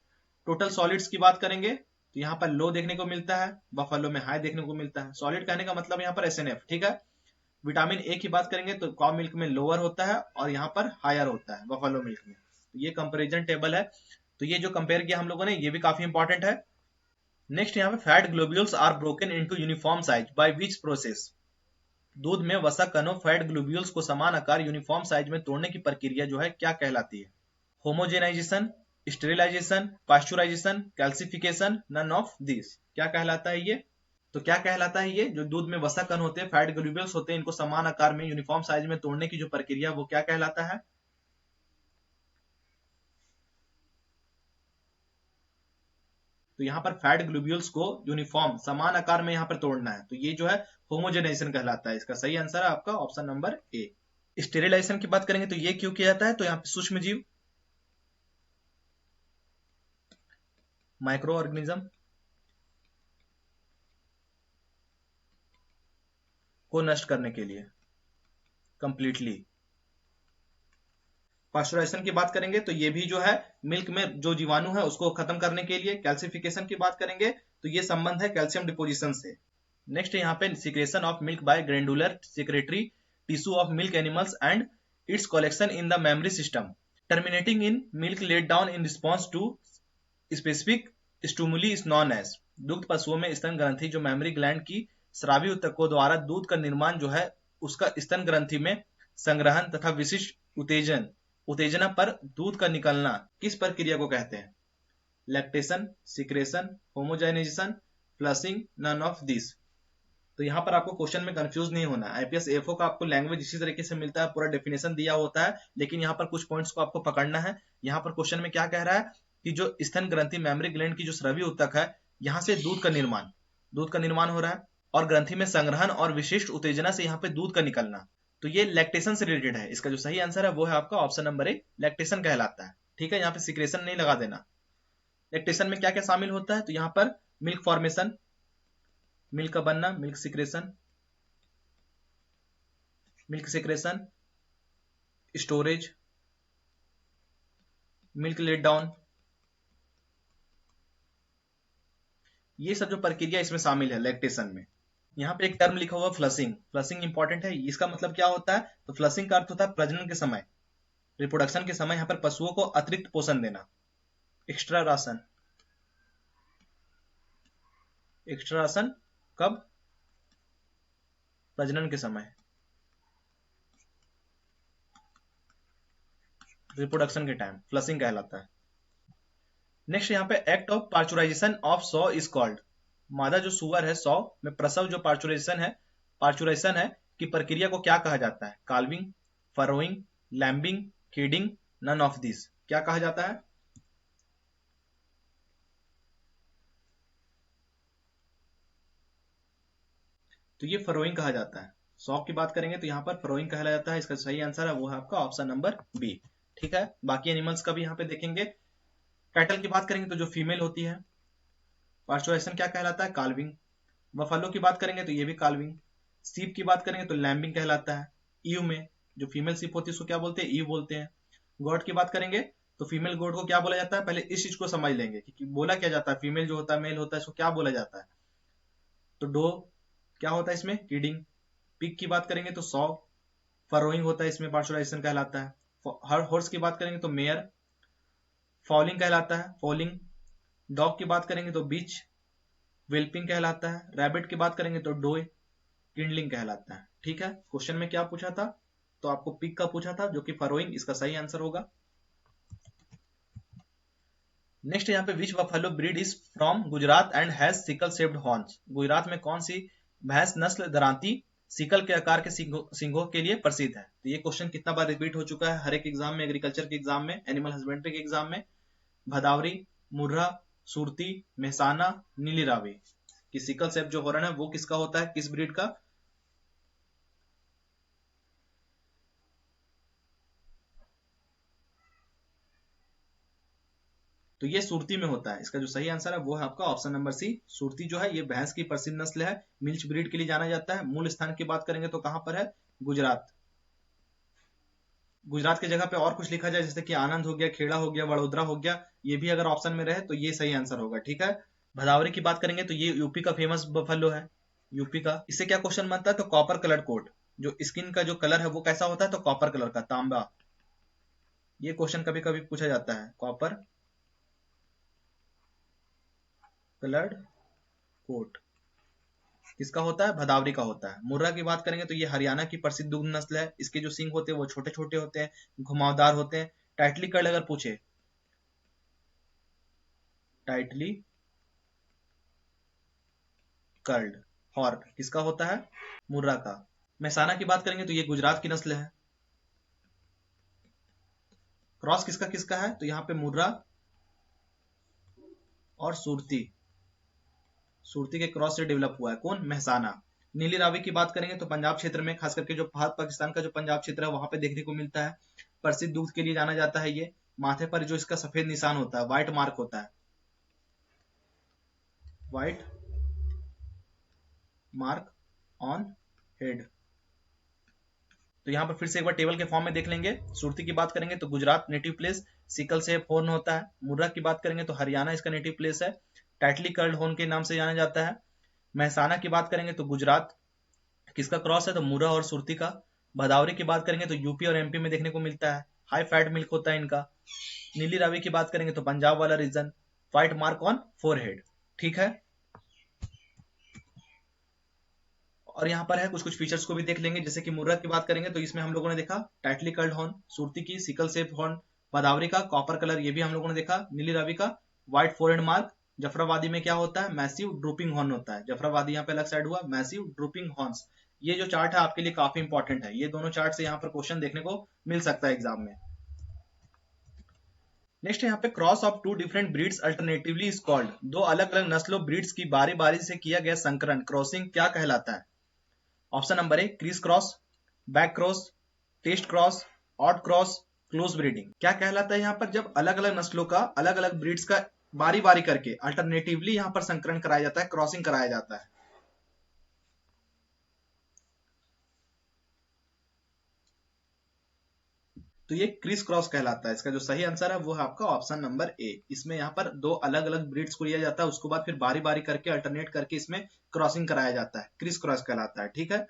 टोटल सॉलिड्स की बात करेंगे तो यहाँ पर लो देखने को मिलता है, बफेलो में हाई देखने को मिलता है। सॉलिड कहने का मतलब यहाँ पर SNF, ठीक है। विटामिन ए की बात करेंगे तो काउ मिल्क में लोअर होता है और यहाँ पर हायर होता है बफेलो मिल्क में। तो ये कंपैरिजन टेबल है, तो ये जो कंपेयर किया हम लोगों ने ये भी काफी इंपॉर्टेंट है। नेक्स्ट यहाँ पे fat globules are broken into uniform size by which process. दूध में वसा कणों फैट ग्लोब्यूल्स को समान आकार यूनिफॉर्म साइज में तोड़ने की प्रक्रिया जो है क्या कहलाती है? Homogenization, sterilization, pasteurization, calcification, none of this. क्या कहलाता है ये? तो क्या कहलाता है ये? जो दूध में वसा कण होते हैं, फैट ग्लोब्यूल्स होते हैं, इनको समान आकार में यूनिफॉर्म साइज में तोड़ने की जो प्रक्रिया वो क्या कहलाता है? तो यहाँ पर फैट ग्लोब्यूल्स को यूनिफॉर्म समान आकार में यहाँ पर तोड़ना है, तो ये जो है होमोजेनाइजेशन कहलाता है। इसका सही आंसर है आपका ऑप्शन नंबर ए। स्टेरिलाइजेशन की बात करेंगे तो ये क्यों किया जाता है, तो यहाँ पे सूक्ष्म जीव, माइक्रो ऑर्गेनिज्म को नष्ट करने के लिए कंप्लीटली। पास्चुराइजेशन की बात करेंगे तो ये भी जो है मिल्क में जो जीवाणु है उसको खत्म करने के लिए। कैल्सिफिकेशन की बात करेंगे तो ये संबंध है कैल्शियम डिपोजिशन से। नेक्स्ट यहाँ पे secretion of milk by glandular secretory tissue of milk animals and its collection in the mammary system terminating in milk let down in response to specific stimuli is known as. दुग्ध पशुओं में स्तन ग्रंथि जो memory gland की स्रावी ऊतकों द्वारा दूध का निर्माण जो है उसका स्तन ग्रंथि में संग्रहण तथा विशिष्ट उत्तेजना पर दूध का निकलना किस प्रक्रिया को कहते हैं? Lactation, secretion, homogenization, flushing, none of this. तो यहाँ पर आपको क्वेश्चन में कंफ्यूज नहीं होना। आईपीएस एफओ का आपको लैंग्वेज इसी तरीके से मिलता है, पूरा डेफिनेशन दिया होता है, लेकिन यहाँ पर कुछ पॉइंट्स को आपको पकड़ना है। यहाँ पर क्वेश्चन में क्या कह रहा है कि जो स्तन ग्रंथि मेमोरी ग्लैंड की जो स्रवी ऊतक है यहाँ से दूध का निर्माण हो रहा है और ग्रंथि में संग्रहण और विशिष्ट उत्तेजना से यहाँ पे दूध का निकलना, तो ये लैक्टेशन से रिलेटेड है। इसका जो सही आंसर है वो है आपका ऑप्शन नंबर ए, लैक्टेशन कहलाता है। ठीक है, यहाँ पे सिक्रेशन नहीं लगा देना। लैक्टेशन में क्या क्या शामिल होता है, तो यहाँ पर मिल्क फॉर्मेशन, मिल्क का बनना, milk secretion, storage, milk let down, ये सब जो प्रक्रिया इसमें शामिल है लैक्टेशन में। यहाँ पे एक टर्म लिखा हुआ फ्लशिंग इंपॉर्टेंट है। इसका मतलब क्या होता है, तो फ्लशिंग का अर्थ होता है प्रजनन के समय, रिप्रोडक्शन के समय यहाँ पर पशुओं को अतिरिक्त पोषण देना। एक्स्ट्रा राशन कब? प्रजनन के समय, रिप्रोडक्शन के टाइम, फ्लशिंग कहलाता है। नेक्स्ट यहाँ पे act of पार्चुराइजेशन of saw is called. मादा जो सुअर है सॉ में प्रसव जो पार्चुरेशन है की प्रक्रिया को क्या कहा जाता है? Calving, farrowing, lambing, feeding, none of this. क्या कहा जाता है? तो ये फरोइंग कहा जाता है। सॉ की बात करेंगे तो यहाँ पर फरोइंग कहा जाता है। इसका सही आंसर है वो है आपका ऑप्शन नंबर बी। ठीक है, बाकी एनिमल्स का भी यहाँ पे देखेंगे। कैटल की बात करेंगे तो जो फीमेल होती है, पार्चुरेशन क्या कहलाता है? काल्विंग। बफेलो की बात करेंगे तो ये भी काल्विंग। सीप की बात करेंगे तो लैम्बिंग कहलाता है। ईव में जो फीमेल सीप होती है उसको क्या बोलते हैं? ईव बोलते हैं। गोट की बात करेंगे तो फीमेल गोट को क्या बोला जाता है? पहले इस चीज को समझ लेंगे कि बोला क्या जाता है, फीमेल जो होता है मेल होता है इसको क्या बोला जाता है? तो डो क्या होता है इसमें? किडिंग। पिग की बात करेंगे तो सॉ। फरोइंग होता है इसमें, पार्चुराइजेशन कहलाता है। हॉर्स की बात करेंगे तो मेयर। फॉलिंग कहलाता है, फॉलिंग। डॉग की बात करेंगे तो बीच, वेल्पिंग कहलाता है। रैबिट की बात करेंगे तो डोए, किंडलिंग कहलाता है। ठीक है, क्वेश्चन में क्या पूछा था? तो आपको पिग का पूछा था जो कि फरोइंग, इसका सही आंसर होगा। नेक्स्ट यहाँ पे which buffalo breed is from Gujarat and has sickle shaped horns. Gujarat में कौन सी भैंस नस्ल दरांती सिकल के आकार के सिंगों के लिए प्रसिद्ध है? तो ये क्वेश्चन कितना बार रिपीट हो चुका है हर एक एग्जाम में, एग्रीकल्चर के एग्जाम में, एनिमल हस्बेंड्री के एग्जाम में। भदावरी, मुर्रा, सुरती, मेहसाना, नीली रावी की सिकल शेप जो हॉर्न है वो किसका होता है, किस ब्रीड का? तो ये सुरती में होता है। इसका जो सही आंसर है वो है आपका ऑप्शन नंबर सी, सुरती जो है ये भैंस की प्रसिद्ध नस्ल है, मिल्च ब्रीड के लिए जाना जाता है। मूल स्थान की बात करेंगे तो कहां पर है? गुजरात। गुजरात की जगह पे और कुछ लिखा जाए जैसे कि आनंद हो गया, खेड़ा हो गया, वडोदरा हो गया, ये भी अगर ऑप्शन में रहे तो ये सही आंसर होगा। ठीक है, भदावरी की बात करेंगे तो ये यूपी का फेमस बफेलो है, यूपी का। इससे क्या क्वेश्चन बनता है? तो कॉपर कलर कोट, जो स्किन का जो कलर है वो कैसा होता है? तो कॉपर कलर का, तांबा। ये क्वेश्चन कभी कभी पूछा जाता है। कॉपर कलर्ड कोट किसका होता है? भदावरी का होता है। मुर्रा की बात करेंगे तो ये हरियाणा की प्रसिद्ध दुग्ध नस्ल है। इसके जो सींग होते हैं वो छोटे छोटे होते हैं, घुमावदार होते हैं। टाइटली कर्ल्ड अगर पूछे, टाइटली कर्ल्ड हॉर्न किसका होता है? मुर्रा का। मेहसाना की बात करेंगे तो ये गुजरात की नस्ल है। क्रॉस किसका किसका है? तो यहाँ पे मुर्रा और सुरती, सुरती के क्रॉस से डेवलप हुआ है। कौन? मेहसाना। नीली रावी की बात करेंगे तो पंजाब क्षेत्र में, खास करके जो भारत पाकिस्तान का जो पंजाब क्षेत्र है वहां पे देखने को मिलता है। प्रसिद्ध दूध के लिए जाना जाता है ये। माथे पर जो इसका सफेद निशान होता है, व्हाइट मार्क होता है, व्हाइट मार्क ऑन हेड। तो यहाँ पर फिर से एक बार टेबल के फॉर्म में देख लेंगे। सुरती की बात करेंगे तो गुजरात नेटिव प्लेस, सिकल से हॉर्न होता है। मुर्रा की बात करेंगे तो हरियाणा इसका नेटिव प्लेस है, टाइटली कर्ल्ड हॉर्न के नाम से जाना जाता है। मेहसाना की बात करेंगे तो गुजरात, किसका क्रॉस है? तो मुर्रा और सुरती का। भदावरी की बात करेंगे तो यूपी और एमपी में देखने को मिलता है, हाई फैट मिल्क होता है इनका। नीली रावी की बात करेंगे तो पंजाब वाला region, white mark on forehead. ठीक है, और यहाँ पर है कुछ कुछ फीचर्स को भी देख लेंगे। जैसे कि मुर्रा की बात करेंगे तो इसमें हम लोगों ने देखा टाइटली कर्ल्ड हॉर्न, सुरती की सिकल शेप हॉर्न, भदावरी का कॉपर कलर, ये भी हम लोगों ने देखा। नीली रावी का व्हाइट फोरहेड मार्क। जफराबादी में क्या होता है? मैसिव ड्रूपिंग हॉर्न होता है। जफराबादी यहाँ पे अलग साइड हुआ, मैसिव ड्रूपिंग हॉर्न्स। ये जो चार्ट है आपके लिए काफी इंपॉर्टेंट है, ये दोनों चार्ट से यहाँ पर क्वेश्चन देखने को मिल सकता है एग्जाम में। नेक्स्ट यहाँ पे cross of two different breeds alternatively is called, दो अलग अलग नस्लों ब्रीड्स की बारी बारी से किया गया संकरण क्रॉसिंग क्या कहलाता है? Option number A criss cross, back cross, test cross, odd cross, close breeding. क्या कहलाता है यहाँ पर? जब अलग अलग नस्लों का, अलग अलग ब्रीड्स का बारी बारी करके अल्टरनेटिवली यहाँ पर संकरण कराया जाता है, क्रॉसिंग कराया जाता है। तो ये क्रिस क्रॉस कहलाता है। इसका जो सही आंसर है वो है आपका ऑप्शन नंबर ए। इसमें यहाँ पर दो अलग अलग ब्रीड्स को लिया जाता है, उसके बाद फिर बारी बारी करके अल्टरनेट करके इसमें क्रॉसिंग कराया जाता है, क्रिस क्रॉस कहलाता है। ठीक है,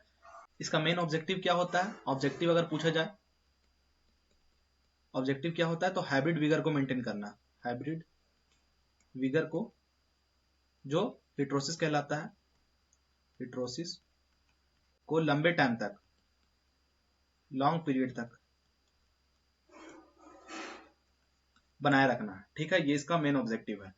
इसका मेन ऑब्जेक्टिव क्या होता है? ऑब्जेक्टिव अगर पूछा जाए, ऑब्जेक्टिव क्या होता है? तो हाइब्रिड विगर को मेंटेन करना, हाइब्रिड विगर को, जो हिट्रोसिस कहलाता है, हिट्रोसिस को लंबे टाइम तक, लॉन्ग पीरियड तक बनाए रखना। ठीक है, ये इसका मेन ऑब्जेक्टिव है।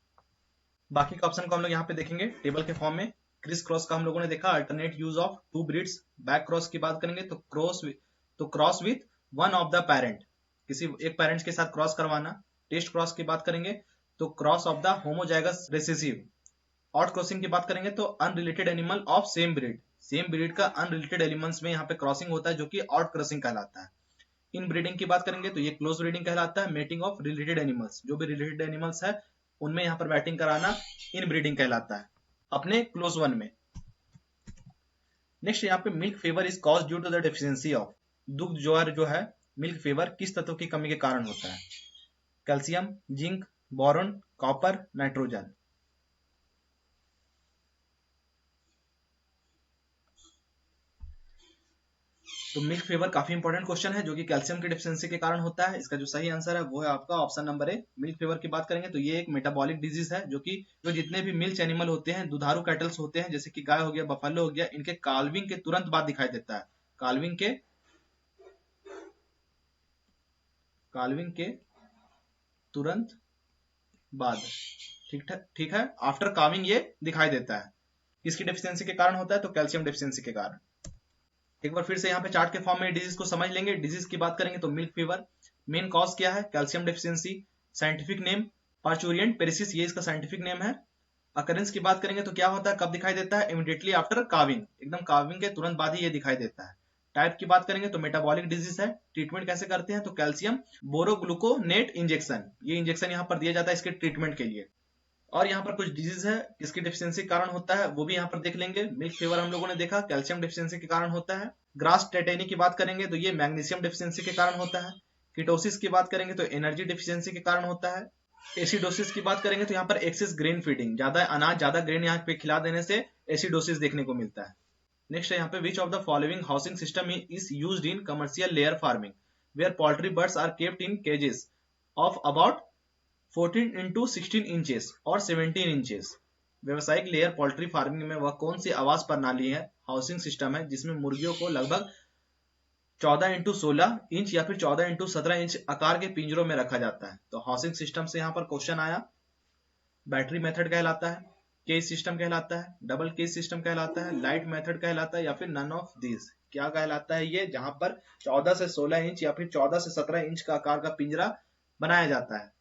बाकी के ऑप्शन को हम लोग यहाँ पे देखेंगे टेबल के फॉर्म में। क्रिस क्रॉस का हम लोगों ने देखा, alternate use of two breeds. Back cross की बात करेंगे तो cross with one of the parent, किसी एक पेरेंट्स के साथ क्रॉस करवाना। टेस्ट क्रॉस की बात करेंगे तो cross of the homozygous recessive. Odd crossing की बात करेंगे तो unrelated animal of same breed, same breed का अनरिलेटेड एनिमल्स में यहाँ पे क्रॉसिंग होता है, जो कि ऑड क्रॉसिंग कहलाता है। इन ब्रीडिंग की बात करेंगे तो ये क्लोज ब्रीडिंग कहलाता है। मेटिंग ऑफ रिलेटेड एनिमल्स, जो भी रिलेटेड एनिमल्स है उनमें यहाँ पर मैटिंग कराना इन ब्रीडिंग कहलाता है, अपने क्लोज वन में। नेक्स्ट यहाँ पे milk fever is cause due to the deficiency of, दुग्ध ज्वार जो है मिल्क फेवर किस तत्व की कमी के कारण होता है? Calcium, zinc, boron, copper, nitrogen. तो मिल्क फेवर काफी इंपॉर्टेंट क्वेश्चन है, जो कि कैल्शियम की डिफिशियंसी के कारण होता है। इसका जो सही आंसर है वो है आपका ऑप्शन नंबर ए। मिल्क फेवर की बात करेंगे तो ये एक मेटाबॉलिक डिजीज है, जो कि जो जितने भी मिल्क एनिमल होते हैं, दुधारू कैटल्स होते हैं, जैसे कि गाय हो गया, बफेलो हो गया, इनके काल्विंग के तुरंत बाद दिखाई देता है, काल्विंग के तुरंत बाद। ठीक है, आफ्टर काविंग ये दिखाई देता है। किसकी डेफिशिएंसी के कारण होता है? तो कैल्शियम डेफिशिएंसी के कारण। एक बार फिर से यहाँ पे चार्ट के फॉर्म में डिजीज को समझ लेंगे। डिजीज की बात करेंगे तो मिल्क फीवर, मेन कॉज क्या है? Calcium deficiency. साइंटिफिक नेम पार्चुरियन पेरिसिस, ये इसका साइंटिफिक नेम है। अकरेंस की बात करेंगे तो क्या होता है, कब दिखाई देता है? इमीडिएटली आफ्टर काविंग, एकदम काविंग के तुरंत बाद ही ये दिखाई देता है। टाइप की बात करेंगे तो मेटाबॉलिक डिजीज है। ट्रीटमेंट कैसे करते हैं? तो कैल्शियम बोरोग्लूकोनेट इंजेक्शन, ये इंजेक्शन यहाँ पर दिया जाता है इसके ट्रीटमेंट के लिए। और यहाँ पर कुछ डिजीज है किसकी डेफिशिएंसी के कारण होता है, वो भी यहाँ पर देख लेंगे। मिल्क फीवर हम लोगों ने देखा कैल्शियम डेफिशिएंसी के कारण होता है। ग्रास टेटेनी की बात करेंगे तो ये मैग्नीशियम डेफिशिएंसी के कारण होता है। कीटोसिस की बात करेंगे तो एनर्जी डेफिशिएंसी के कारण होता है। एसिडोसिस की बात करेंगे तो यहाँ पर एक्सेस ग्रेन फीडिंग, ज्यादा अनाज, ज्यादा ग्रेन यहाँ पे खिला देने से एसिडोसिस देखने को मिलता है। नेक्स्ट है यहाँ पे which of the following housing system is used in commercial layer farming where poultry birds are kept in cages of about 14 into 16 inches और 17 इंचेस। व्यवसायिक लेयर पोल्ट्री फार्मिंग में वह कौन सी आवास प्रणाली है, हाउसिंग सिस्टम है, जिसमें मुर्गियों को लगभग 14 इंटू 16 इंच या फिर 14 इंटू 17 इंच आकार के पिंजरों में रखा जाता है? तो हाउसिंग सिस्टम से यहाँ पर क्वेश्चन आया। बैटरी मेथड कहलाता है, केज सिस्टम कहलाता है, डबल केज सिस्टम कहलाता है, लाइट मेथड कहलाता है, या फिर नन ऑफ दिस। क्या कहलाता है ये, जहां पर 14 से 16 इंच या फिर 14 से 17 इंच का आकार का पिंजरा बनाया जाता है?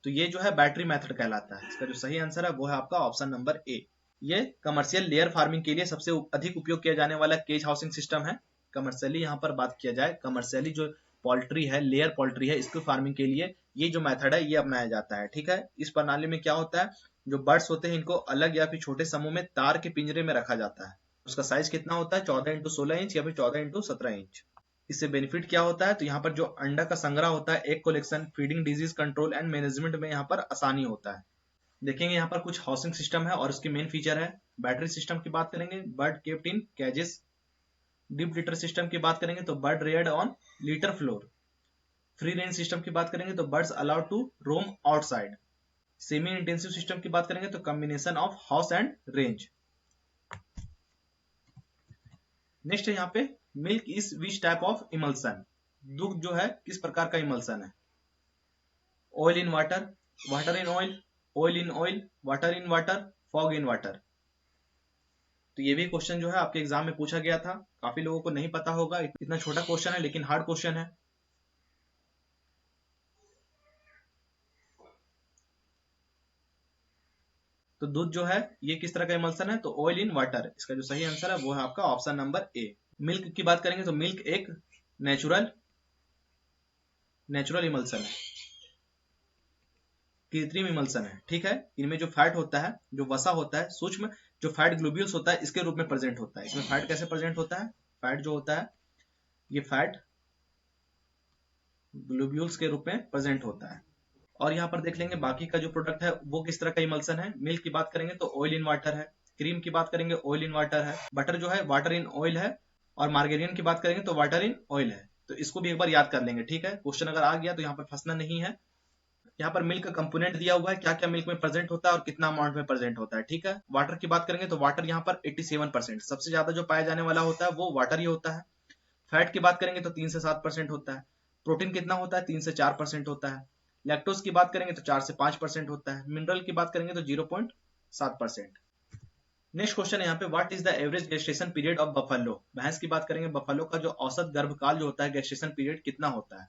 तो ये जो है बैटरी मेथड कहलाता है। इसका जो सही आंसर है वो है आपका ऑप्शन नंबर ए। ये कमर्शियल लेयर फार्मिंग के लिए सबसे अधिक उपयोग किया जाने वाला केज हाउसिंग सिस्टम है। कमर्शियली यहाँ पर बात किया जाए, कमर्शियली जो पोल्ट्री है, लेयर पोल्ट्री है, इसको फार्मिंग के लिए ये जो मेथड है ये अपनाया जाता है। ठीक है, इस प्रणाली में क्या होता है, जो बर्ड्स होते हैं इनको अलग या फिर छोटे समूह में तार के पिंजरे में रखा जाता है। उसका साइज कितना होता है, 14x16 इंच या फिर 14x17 इंच। इससे बेनिफिट क्या होता है, तो यहाँ पर जो अंडा का संग्रह होता है, egg collection, feeding, disease control and management में यहाँ पर आसानी होता है। देखेंगे यहाँ पर कुछ हाउसिंग सिस्टम है और उसके मेन फीचर है। बैटरी सिस्टम की बात करेंगे, bird kept in cages. Deep litter system की बात करेंगे तो bird reared on litter floor. Free range system की बात करेंगे तो birds allowed to roam outside. Semi intensive system की बात करेंगे तो combination of house and range. Next है यहाँ पे milk is which type of emulsion. दूध जो है किस प्रकार का इमल्सन है, oil in water, water in oil, oil in oil, water in water, fog in water. तो ये भी क्वेश्चन जो है आपके एग्जाम में पूछा गया था, काफी लोगों को नहीं पता होगा, इतना छोटा क्वेश्चन है लेकिन हार्ड क्वेश्चन है। तो दूध जो है ये किस तरह का इमल्सन है, तो ऑयल इन वाटर। इसका जो सही आंसर है वो है आपका ऑप्शन नंबर ए। मिल्क की बात करेंगे तो मिल्क एक नेचुरल इमल्सन है, कृत्रिम इमल्सन है। ठीक है, इनमें जो फैट होता है, जो वसा होता है, सूक्ष्म जो फैट ग्लोब्यूल्स होता है, इसके रूप में प्रेजेंट होता है। इसमें फैट कैसे प्रेजेंट होता है, फैट जो होता है ये फैट ग्लोब्यूल्स के रूप में प्रेजेंट होता है। और यहाँ पर देख लेंगे बाकी का जो प्रोडक्ट है वो किस तरह का इमल्सन है। मिल्क की बात करेंगे तो ऑयल इन वाटर है, क्रीम की बात करेंगे ऑयल इन वाटर है, बटर जो है वाटर इन ऑयल है, और मार्गेरिन की बात करेंगे तो वाटर इन ऑयल है। तो इसको भी एक बार याद कर लेंगे। ठीक है, क्वेश्चन अगर आ गया तो यहाँ पर फंसना नहीं है। यहाँ पर मिल्क का कंपोनेंट दिया हुआ है, क्या क्या मिल्क में प्रेजेंट होता है और कितना अमाउंट में प्रेजेंट होता है। ठीक है, वाटर की बात करेंगे तो वाटर यहाँ पर 87%, सबसे ज्यादा जो पाया जाने वाला होता है वो वाटर ही होता है। फैट की बात करेंगे तो 3 से 7% होता है। प्रोटीन कितना होता है, 3 से 4% होता है। लैक्टोज की बात करेंगे तो 4 से 5% होता है। मिनरल की बात करेंगे तो 0.7%। नेक्स्ट क्वेश्चन है यहाँ पे, what is the average gestation period of buffalo. भैंस की बात करेंगे, बफेलो का जो औसत गर्भकाल जो होता है, गेस्टेशन पीरियड कितना होता है,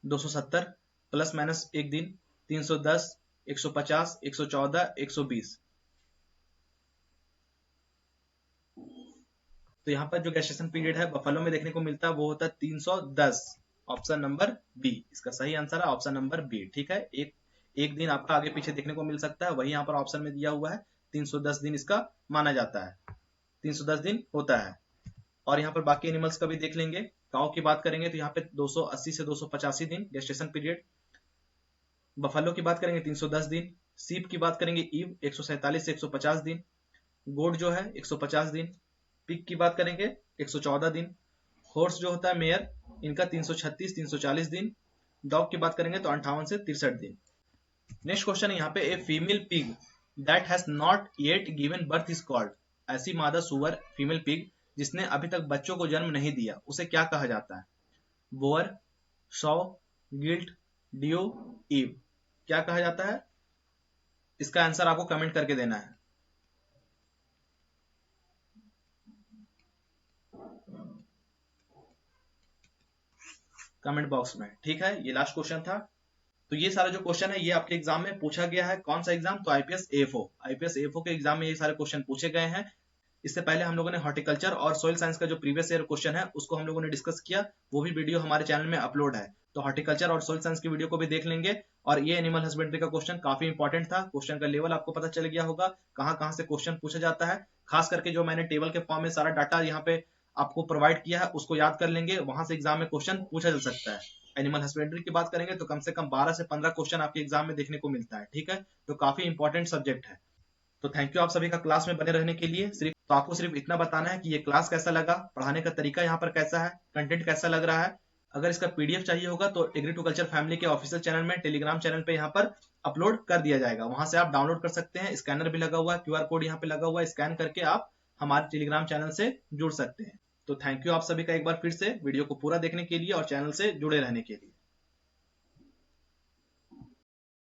270 प्लस माइनस 1 दिन, 310, 150, 114, 120। तो यहाँ पर जो गेस्टेशन पीरियड है बफेलो में देखने को मिलता है वो होता है 310, ऑप्शन नंबर बी। इसका सही आंसर है ऑप्शन नंबर बी। ठीक है, एक दिन आपका आगे पीछे देखने को मिल सकता है, वही यहाँ पर ऑप्शन में दिया हुआ है। 310 दिन इसका माना जाता है, 310 दिन होता है। और यहाँ पर बाकी एनिमल्स का भी देख लेंगे। काऊ की बात करेंगे तो यहाँ पे 280 से 285 दिन गेस्टेशन पीरियड। बफेलो की बात करेंगे 310 दिन। सीप की बात करेंगे ईव 147 से 150 दिन। गोट जो है 150 दिन। पिग की बात करेंगे 114 दिन। हॉर्स जो होता है मेयर, इनका 336 340 दिन। डॉग की बात करेंगे तो 58 से 63 दिन। नेक्स्ट क्वेश्चन है यहाँ पे, a female pig that has not yet given birth is called. ऐसी मादा सुअर फीमेल पिग जिसने अभी तक बच्चों को जन्म नहीं दिया, उसे क्या कहा जाता है, बोअर, सौ, गिल्ट, डियो, ईव। क्या कहा जाता है, इसका आंसर आपको कमेंट करके देना है। कमेंट बॉक्स में। ठीक है, ये लास्ट क्वेश्चन था। तो ये सारा जो क्वेश्चन है ये आपके एग्जाम में पूछा गया है। कौन सा एग्जाम, तो आईपीएस एएफओ के एग्जाम में ये सारे क्वेश्चन पूछे गए हैं। इससे पहले हम लोगों ने हॉर्टिकल्चर और सोइल साइंस का जो प्रीवियस ईयर क्वेश्चन है उसको हम लोगों ने डिस्कस किया, वो भी वीडियो हमारे चैनल में अपलोड है। तो हॉर्टिकल्चर और सोइल साइंस की वीडियो को भी देख लेंगे। और ये एनिमल हस्बेंड्री का क्वेश्चन काफी इंपॉर्टेंट था, क्वेश्चन का लेवल आपको पता चल गया होगा, कहाँ से क्वेश्चन पूछा जाता है। खास करके जो मैंने टेबल के फॉर्म में सारा डाटा यहाँ पे आपको प्रोवाइड किया है उसको याद कर लेंगे, वहां से एग्जाम में क्वेश्चन पूछा जा सकता है। एनिमल हस्बेंड्री की बात करेंगे तो कम से कम 12 से 15 क्वेश्चन आपके एग्जाम में देखने को मिलता है। ठीक है, तो काफी इंपॉर्टेंट सब्जेक्ट है। तो थैंक यू आप सभी का क्लास में बने रहने के लिए। तो आपको सिर्फ इतना बताना है कि ये क्लास कैसा लगा, पढ़ाने का तरीका यहाँ पर कैसा है, कंटेंट कैसा लग रहा है। अगर इसका पीडीएफ चाहिए होगा तो एग्री टू कल्चर फैमिली के ऑफिशियल चैनल में, टेलीग्राम चैनल पे यहाँ पर अपलोड कर दिया जाएगा, वहां से आप डाउनलोड कर सकते हैं। स्कैनर भी लगा हुआ है, क्यूआर कोड यहाँ पे लगा हुआ है, स्कैन करके आप हमारे टेलीग्राम चैनल से जुड़ सकते हैं। तो थैंक यू आप सभी का एक बार फिर से वीडियो को पूरा देखने के लिए और चैनल से जुड़े रहने के लिए।